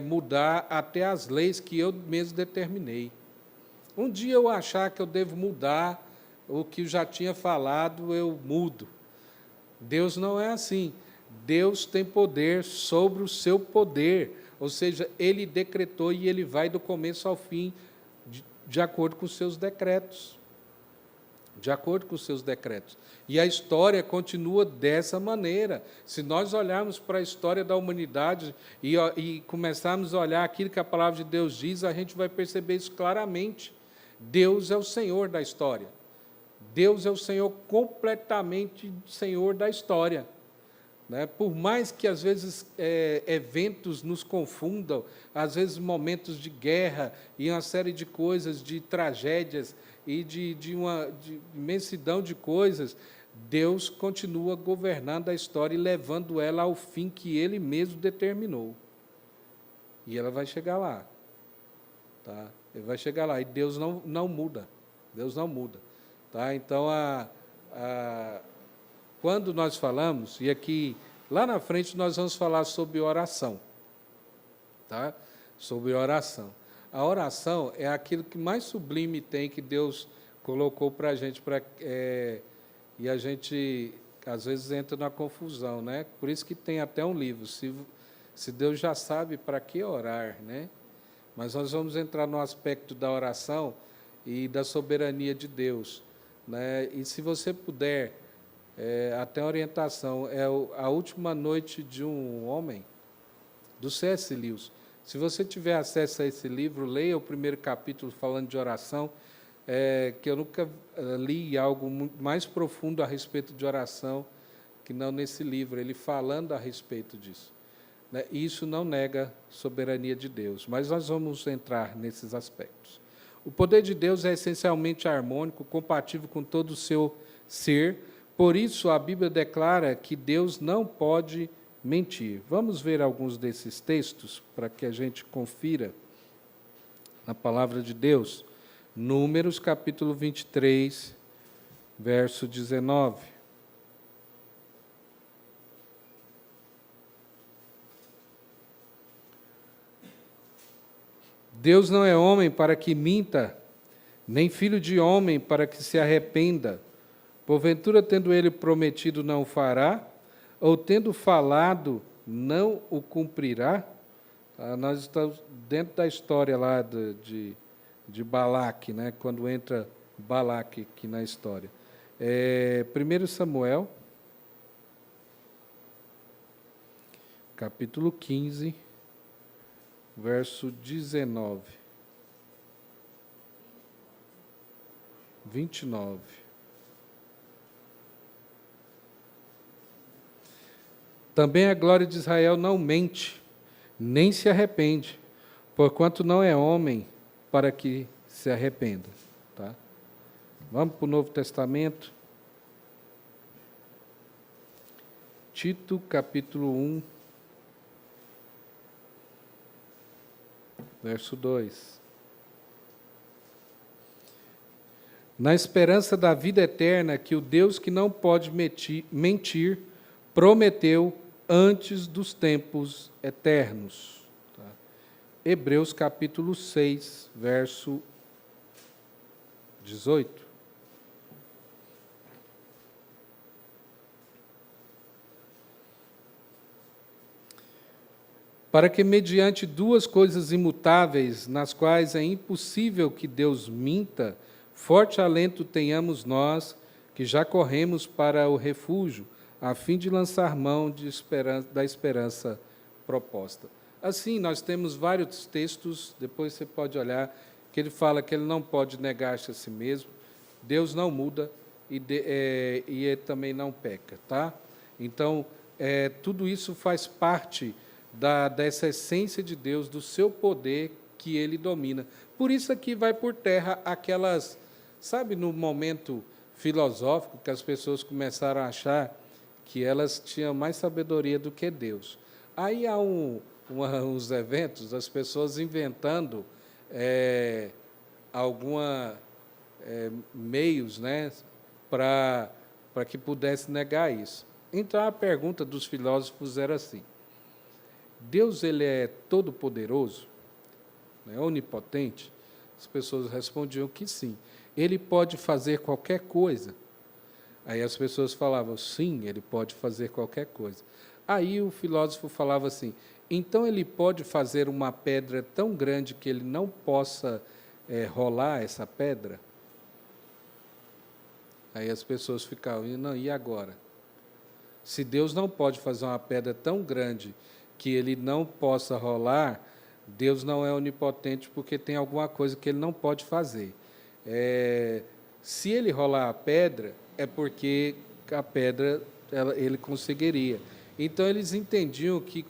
mudar até as leis que eu mesmo determinei. Um dia eu achar que eu devo mudar o que eu já tinha falado, eu mudo. Deus não é assim. Deus tem poder sobre o seu poder, ou seja, Ele decretou e Ele vai do começo ao fim de acordo com os seus decretos. De acordo com os seus decretos. E a história continua dessa maneira. Se nós olharmos para a história da humanidade e começarmos a olhar aquilo que a palavra de Deus diz, a gente vai perceber isso claramente. Deus é o Senhor da história. Deus é o Senhor completamente Senhor da história. Né? Por mais que, às vezes, eventos nos confundam, às vezes, momentos de guerra e uma série de coisas, de tragédias e de imensidão de coisas, Deus continua governando a história e levando ela ao fim que Ele mesmo determinou. E ela vai chegar lá. Tá? Ele vai chegar lá, e Deus não muda. Deus não muda. Tá? Então, quando nós falamos, e aqui, lá na frente, nós vamos falar sobre oração. Tá? Sobre oração. A oração é aquilo que mais sublime tem que Deus colocou para a gente, e a gente, às vezes, entra na confusão, né? Por isso que tem até um livro, se Deus já sabe para que orar, né? Mas nós vamos entrar no aspecto da oração e da soberania de Deus, né? E se você puder, até a orientação, A Última Noite de um Homem, do C.S. Lewis. Se você tiver acesso a esse livro, leia o primeiro capítulo falando de oração, que eu nunca li algo mais profundo a respeito de oração que não nesse livro, ele falando a respeito disso. Né? Isso não nega a soberania de Deus, mas nós vamos entrar nesses aspectos. O poder de Deus é essencialmente harmônico, compatível com todo o seu ser, por isso a Bíblia declara que Deus não pode mentir. Vamos ver alguns desses textos para que a gente confira na palavra de Deus. Números, capítulo 23, verso 19. Deus não é homem para que minta, nem filho de homem para que se arrependa. Porventura, tendo ele prometido, não o fará, ou tendo falado, não o cumprirá? Nós estamos dentro da história lá de Balaque, né? Quando entra Balaque aqui na história. 1 Samuel, capítulo 15, verso 19. 29. Também a glória de Israel não mente, nem se arrepende, porquanto não é homem para que se arrependa. Tá? Vamos para o Novo Testamento. Tito, capítulo 1, verso 2. Na esperança da vida eterna que o Deus que não pode mentir, prometeu antes dos tempos eternos. Tá? Hebreus capítulo 6, verso 18. Para que, mediante duas coisas imutáveis, nas quais é impossível que Deus minta, forte alento tenhamos nós, que já corremos para o refúgio, a fim de lançar mão da esperança proposta. Assim, nós temos vários textos, depois você pode olhar, que ele fala que ele não pode negar-se a si mesmo, Deus não muda e ele também não peca. Tá? Então, tudo isso faz parte dessa essência de Deus, do seu poder que ele domina. Por isso aqui vai por terra aquelas, sabe, no momento filosófico que as pessoas começaram a achar que elas tinham mais sabedoria do que Deus. Aí há uns eventos, as pessoas inventando meios, né, para que pudesse negar isso. Então, a pergunta dos filósofos era assim: Deus ele é todo-poderoso, né, onipotente? As pessoas respondiam que sim. Ele pode fazer qualquer coisa. Aí as pessoas falavam, sim, ele pode fazer qualquer coisa. Aí o filósofo falava assim, então ele pode fazer uma pedra tão grande que ele não possa rolar essa pedra? Aí as pessoas ficavam, não, e agora? Se Deus não pode fazer uma pedra tão grande que ele não possa rolar, Deus não é onipotente porque tem alguma coisa que ele não pode fazer. Se ele rolar a pedra, é porque a pedra ele conseguiria. Então, eles entendiam que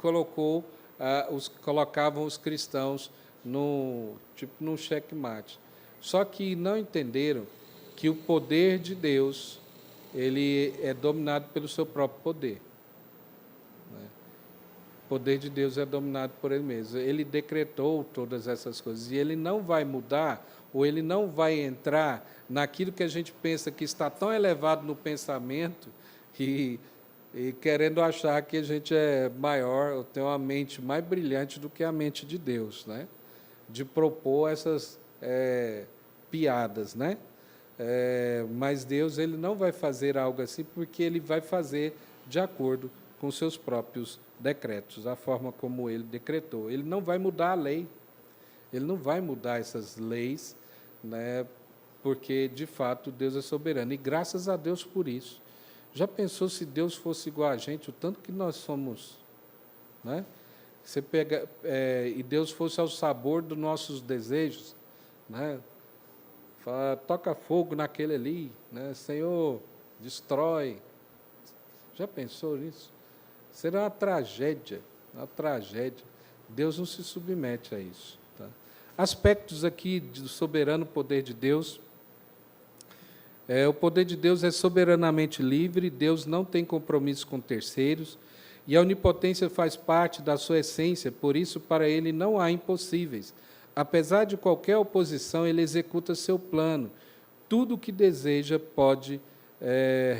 colocavam os cristãos num checkmate. Só que não entenderam que o poder de Deus ele é dominado pelo seu próprio poder. poder de Deus é dominado por Ele mesmo. Ele decretou todas essas coisas e Ele não vai mudar ou Ele não vai entrar naquilo que a gente pensa que está tão elevado no pensamento e querendo achar que a gente é maior ou tem uma mente mais brilhante do que a mente de Deus, né? De propor essas piadas, né? Mas Deus ele não vai fazer algo assim porque Ele vai fazer de acordo com seus próprios decretos, a forma como Ele decretou. Ele não vai mudar a lei, Ele não vai mudar essas leis, né? Porque, de fato, Deus é soberano. E graças a Deus por isso. Já pensou se Deus fosse igual a gente, o tanto que nós somos, né? Você pega, e Deus fosse ao sabor dos nossos desejos, né? Fala, toca fogo naquele ali, né? Senhor, destrói. Já pensou nisso? Será uma tragédia, uma tragédia. Deus não se submete a isso. Tá? Aspectos aqui do soberano poder de Deus. O poder de Deus é soberanamente livre, Deus não tem compromisso com terceiros, e a onipotência faz parte da sua essência, por isso, para Ele não há impossíveis. Apesar de qualquer oposição, Ele executa seu plano. Tudo o que deseja pode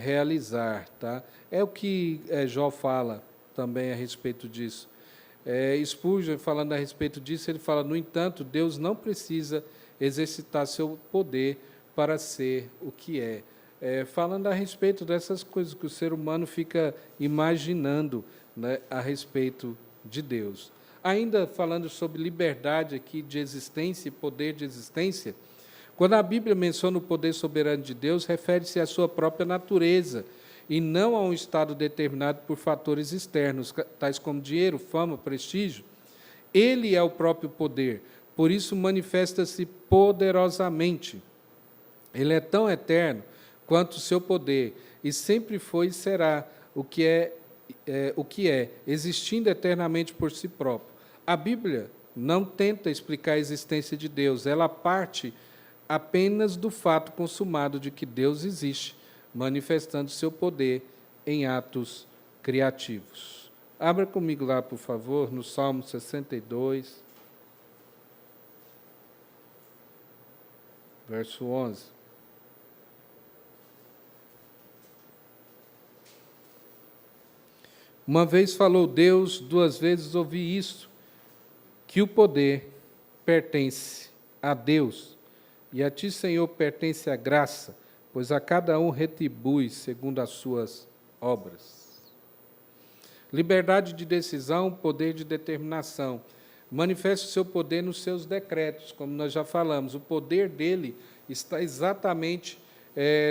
realizar. Tá? É o que Jó fala também a respeito disso. Spurgeon, falando a respeito disso, ele fala, no entanto, Deus não precisa exercitar seu poder para ser o que é. Falando a respeito dessas coisas que o ser humano fica imaginando, né, a respeito de Deus. Ainda falando sobre liberdade aqui de existência e poder de existência, quando a Bíblia menciona o poder soberano de Deus, refere-se à sua própria natureza, e não a um estado determinado por fatores externos, tais como dinheiro, fama, prestígio. Ele é o próprio poder, por isso manifesta-se poderosamente. Ele é tão eterno quanto o seu poder, e sempre foi e será o que é, existindo eternamente por si próprio. A Bíblia não tenta explicar a existência de Deus, ela parte apenas do fato consumado de que Deus existe, manifestando seu poder em atos criativos. Abra comigo lá, por favor, no Salmo 62, verso 11. Uma vez falou Deus, duas vezes ouvi isto, que o poder pertence a Deus, e a ti, Senhor, pertence a graça, pois a cada um retribui segundo as suas obras. Liberdade de decisão, poder de determinação. Manifesta o seu poder nos seus decretos, como nós já falamos. O poder dele está exatamente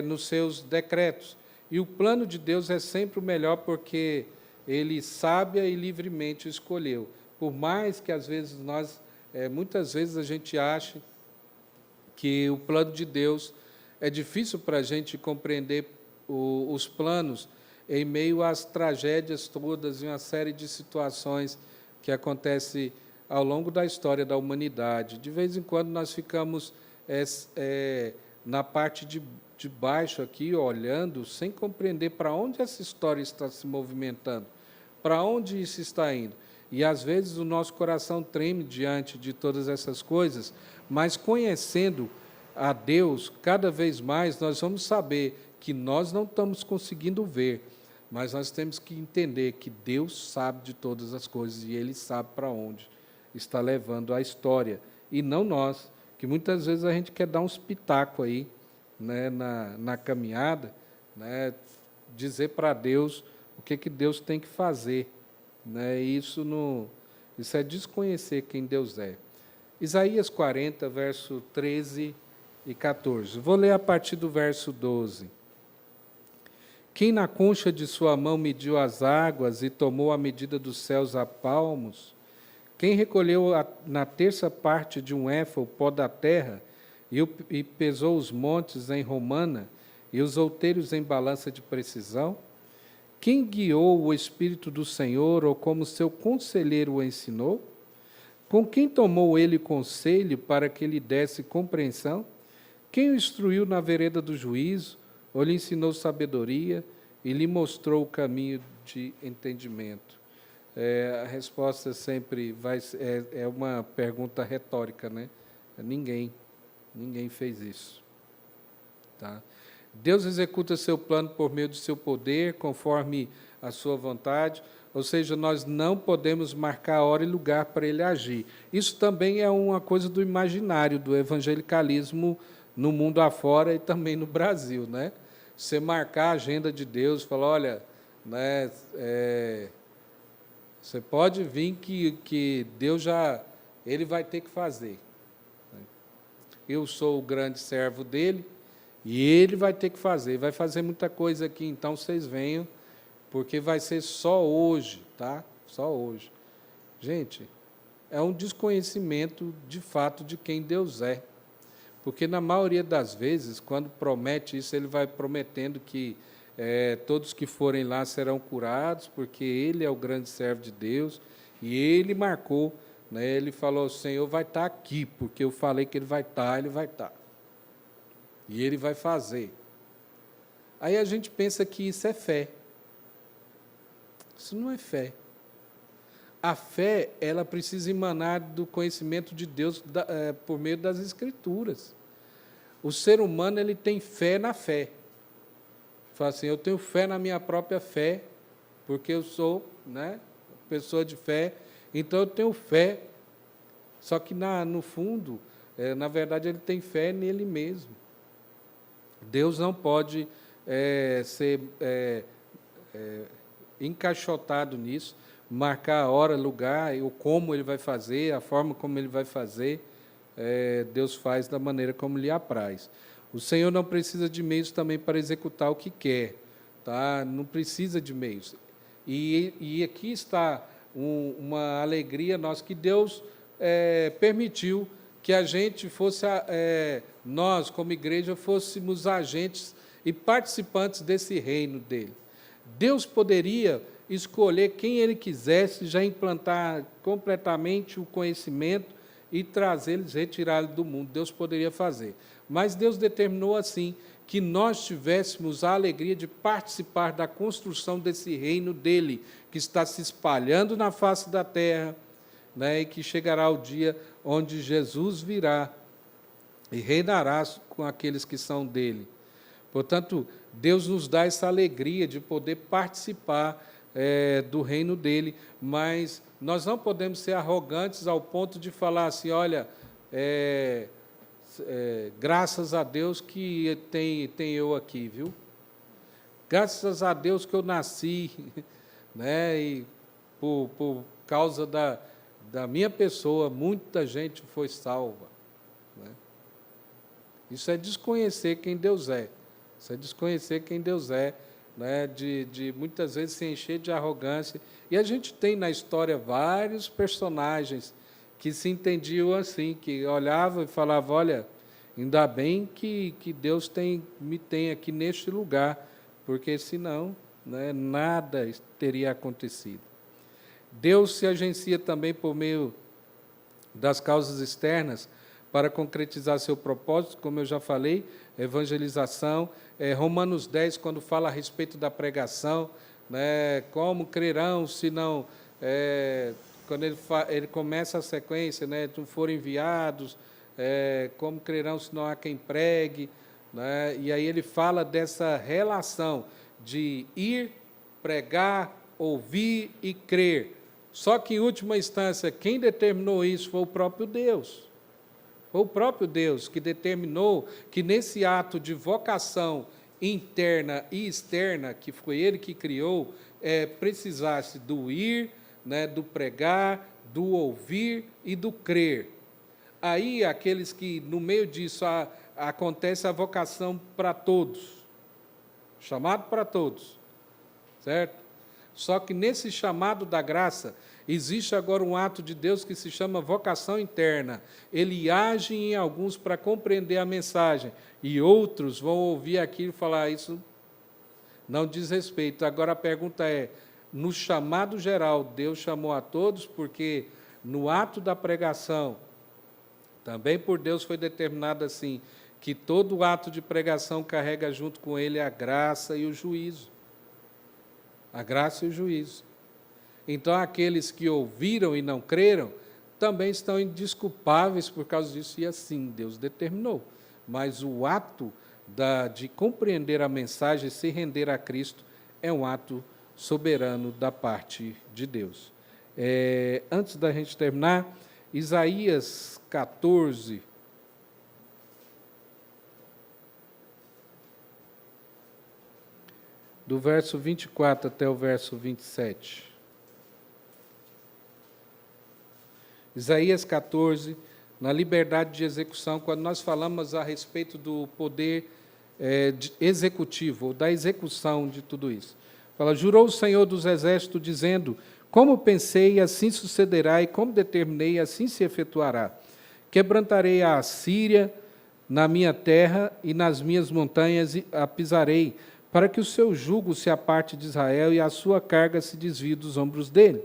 nos seus decretos. E o plano de Deus é sempre o melhor, porque Ele sábia e livremente escolheu. Por mais que, às vezes, muitas vezes a gente ache que o plano de Deus é difícil para a gente compreender os planos em meio às tragédias todas e uma série de situações que acontecem ao longo da história da humanidade. De vez em quando nós ficamos na parte de baixo aqui, olhando, sem compreender para onde essa história está se movimentando, para onde isso está indo. E, às vezes, o nosso coração treme diante de todas essas coisas, mas conhecendo a Deus, cada vez mais nós vamos saber que nós não estamos conseguindo ver, mas nós temos que entender que Deus sabe de todas as coisas e Ele sabe para onde está levando a história, e não nós, que muitas vezes a gente quer dar uns pitacos aí, né, na caminhada, né, dizer para Deus o que Deus tem que fazer. Né, isso é desconhecer quem Deus é. Isaías 40, verso 13 e 14. Vou ler a partir do verso 12. Quem na concha de sua mão mediu as águas e tomou a medida dos céus a palmos? Quem recolheu na terça parte de um éfa o pó da terra e pesou os montes em romana e os outeiros em balança de precisão? Quem guiou o Espírito do Senhor, ou como seu conselheiro o ensinou? Com quem tomou ele conselho para que lhe desse compreensão? Quem o instruiu na vereda do juízo, ou lhe ensinou sabedoria e lhe mostrou o caminho de entendimento? A resposta sempre é uma pergunta retórica, né? Ninguém fez isso. Tá? Deus executa seu plano por meio do seu poder, conforme a sua vontade, ou seja, nós não podemos marcar hora e lugar para ele agir. Isso também é uma coisa do imaginário, do evangelicalismo no mundo afora e também no Brasil, né? Você marcar a agenda de Deus, falar, olha, né, você pode vir que Deus ele vai ter que fazer. Eu sou o grande servo dele e ele vai ter que fazer. Vai fazer muita coisa aqui, então vocês venham, porque vai ser só hoje, tá? Só hoje. Gente, é um desconhecimento de fato de quem Deus é. Porque, na maioria das vezes, quando promete isso, ele vai prometendo que todos que forem lá serão curados, porque ele é o grande servo de Deus, e ele marcou, né, ele falou, o Senhor vai estar aqui, porque eu falei que ele vai estar, ele vai estar. E ele vai fazer. Aí a gente pensa que isso é fé. Isso não é fé. A fé, ela precisa emanar do conhecimento de Deus por meio das Escrituras. O ser humano, ele tem fé na fé. Fala assim, eu tenho fé na minha própria fé, porque eu sou, né, pessoa de fé, então eu tenho fé. Só que, no fundo, na verdade, ele tem fé nele mesmo. Deus não pode ser encaixotado nisso, marcar a hora, lugar, ou como ele vai fazer, a forma como ele vai fazer. Deus faz da maneira como lhe apraz. O Senhor não precisa de meios também para executar o que quer, tá? Não precisa de meios. E aqui está uma alegria nossa, que Deus permitiu que a gente fosse, nós, como igreja, fôssemos agentes e participantes desse reino dele. Deus poderia escolher quem ele quisesse, já implantar completamente o conhecimento e trazê-los, retirá-los do mundo. Deus poderia fazer. Mas Deus determinou assim, que nós tivéssemos a alegria de participar da construção desse reino dele, que está se espalhando na face da terra, né, e que chegará o dia onde Jesus virá e reinará com aqueles que são dele. Portanto, Deus nos dá essa alegria de poder participar do reino dele, mas nós não podemos ser arrogantes ao ponto de falar assim, olha, graças a Deus que tem eu aqui, viu? Graças a Deus que eu nasci, né? E por causa da minha pessoa, muita gente foi salva. Né? Isso é desconhecer quem Deus é. Isso é desconhecer quem Deus é, né? De muitas vezes se encher de arrogância. E a gente tem na história vários personagens que se entendiam assim, que olhavam e falavam, olha, ainda bem que Deus me tem aqui neste lugar, porque senão, né, nada teria acontecido. Deus se agencia também por meio das causas externas para concretizar seu propósito, como eu já falei, evangelização. Romanos 10, quando fala a respeito da pregação, né, como crerão se não... quando ele começa a sequência, né, não forem enviados, como crerão se não há quem pregue, né, e aí ele fala dessa relação de ir, pregar, ouvir e crer. Só que, em última instância, quem determinou isso foi o próprio Deus. Foi o próprio Deus que determinou que, nesse ato de vocação interna e externa, que foi Ele que criou, precisasse do ir, né, do pregar, do ouvir e do crer. Aí, aqueles que, no meio disso, acontece a vocação para todos, chamado para todos, certo? Só que nesse chamado da graça, existe agora um ato de Deus que se chama vocação interna. Ele age em alguns para compreender a mensagem, e outros vão ouvir aquilo e falar, isso não diz respeito. Agora a pergunta é, no chamado geral, Deus chamou a todos, porque no ato da pregação, também por Deus foi determinado assim, que todo ato de pregação carrega junto com ele a graça e o juízo. A graça e o juízo. então aqueles que ouviram e não creram também estão indesculpáveis por causa disso, e assim Deus determinou. Mas o ato de compreender a mensagem e se render a Cristo é um ato soberano da parte de Deus. Antes da gente terminar, Isaías 14, do verso 24 até o verso 27. Isaías 14, na liberdade de execução, quando nós falamos a respeito do poder executivo, ou da execução de tudo isso. Fala, jurou o Senhor dos Exércitos, dizendo, como pensei, assim sucederá, e como determinei, assim se efetuará. Quebrantarei a Assíria na minha terra, e nas minhas montanhas a pisarei, para que o seu jugo se aparte de Israel, e a sua carga se desvie dos ombros dele.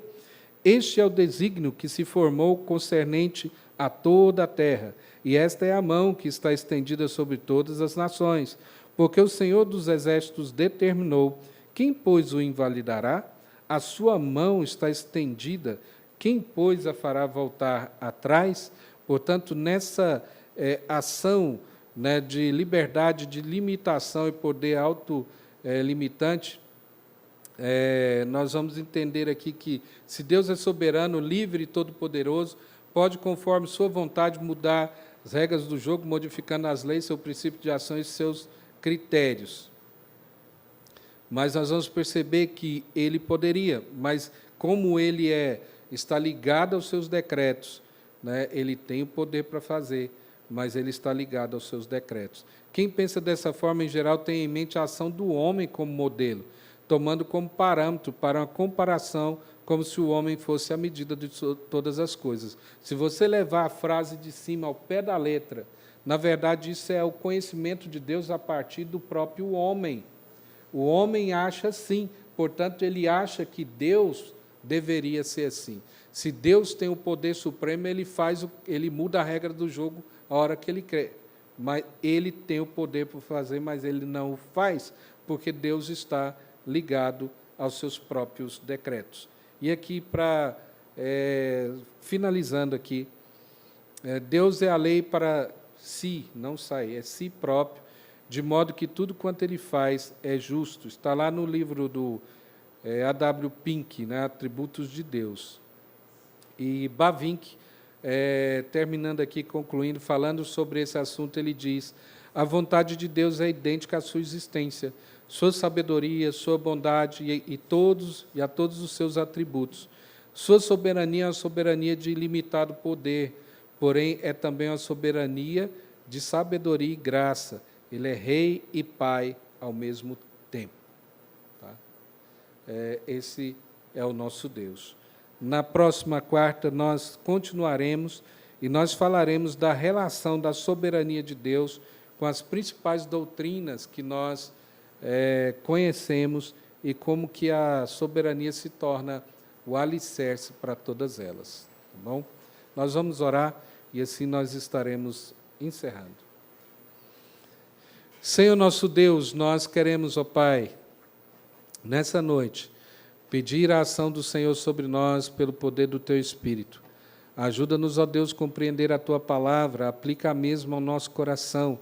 Este é o desígnio que se formou concernente a toda a terra, e esta é a mão que está estendida sobre todas as nações, porque o Senhor dos Exércitos determinou, quem, pois, o invalidará? A sua mão está estendida, quem, pois, a fará voltar atrás? Portanto, nessa ação de liberdade, de limitação e poder autolimitante, nós vamos entender aqui que, se Deus é soberano, livre e todo-poderoso, pode, conforme sua vontade, mudar as regras do jogo, modificando as leis, seu princípio de ação e seus critérios. Mas nós vamos perceber que ele poderia, mas como ele está ligado aos seus decretos, ele tem o poder para fazer, mas ele está ligado aos seus decretos. Quem pensa dessa forma, em geral, tem em mente a ação do homem como modelo, tomando como parâmetro para uma comparação, como se o homem fosse a medida de todas as coisas. Se você levar a frase de cima ao pé da letra, na verdade, isso é o conhecimento de Deus a partir do próprio homem. O homem acha assim, portanto, ele acha que Deus deveria ser assim. Se Deus tem o poder supremo, ele muda a regra do jogo a hora que ele quer. Mas ele tem o poder para fazer, mas ele não o faz, porque Deus está ligado aos seus próprios decretos. E aqui, finalizando aqui, Deus é a lei para si, não sai, é si próprio, de modo que tudo quanto ele faz é justo. Está lá no livro do A.W. Pink, Atributos de Deus. E Bavinck, terminando aqui, concluindo, falando sobre esse assunto, ele diz, a vontade de Deus é idêntica à sua existência, sua sabedoria, sua bondade e a todos os seus atributos. Sua soberania é uma soberania de ilimitado poder, porém é também uma soberania de sabedoria e graça. Ele é rei e pai ao mesmo tempo. Tá? Esse é o nosso Deus. Na próxima quarta, nós continuaremos e nós falaremos da relação da soberania de Deus com as principais doutrinas que nós conhecemos e como que a soberania se torna o alicerce para todas elas. Tá bom? Nós vamos orar e assim nós estaremos encerrando. Senhor nosso Deus, nós queremos, ó Pai, nessa noite, pedir a ação do Senhor sobre nós pelo poder do Teu Espírito. Ajuda-nos, ó Deus, a compreender a Tua palavra, aplica a mesma ao nosso coração,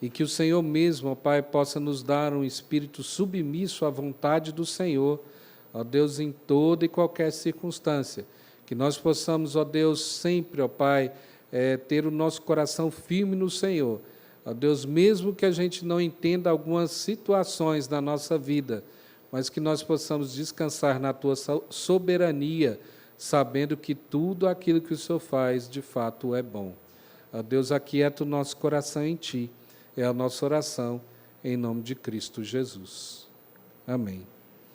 e que o Senhor mesmo, ó Pai, possa nos dar um espírito submisso à vontade do Senhor, ó Deus, em toda e qualquer circunstância. Que nós possamos, ó Deus, sempre, ó Pai, ter o nosso coração firme no Senhor. Ó Deus, mesmo que a gente não entenda algumas situações da nossa vida, mas que nós possamos descansar na Tua soberania, sabendo que tudo aquilo que o Senhor faz, de fato, é bom. Ó Deus, aquieta o nosso coração em Ti. É a nossa oração, em nome de Cristo Jesus. Amém.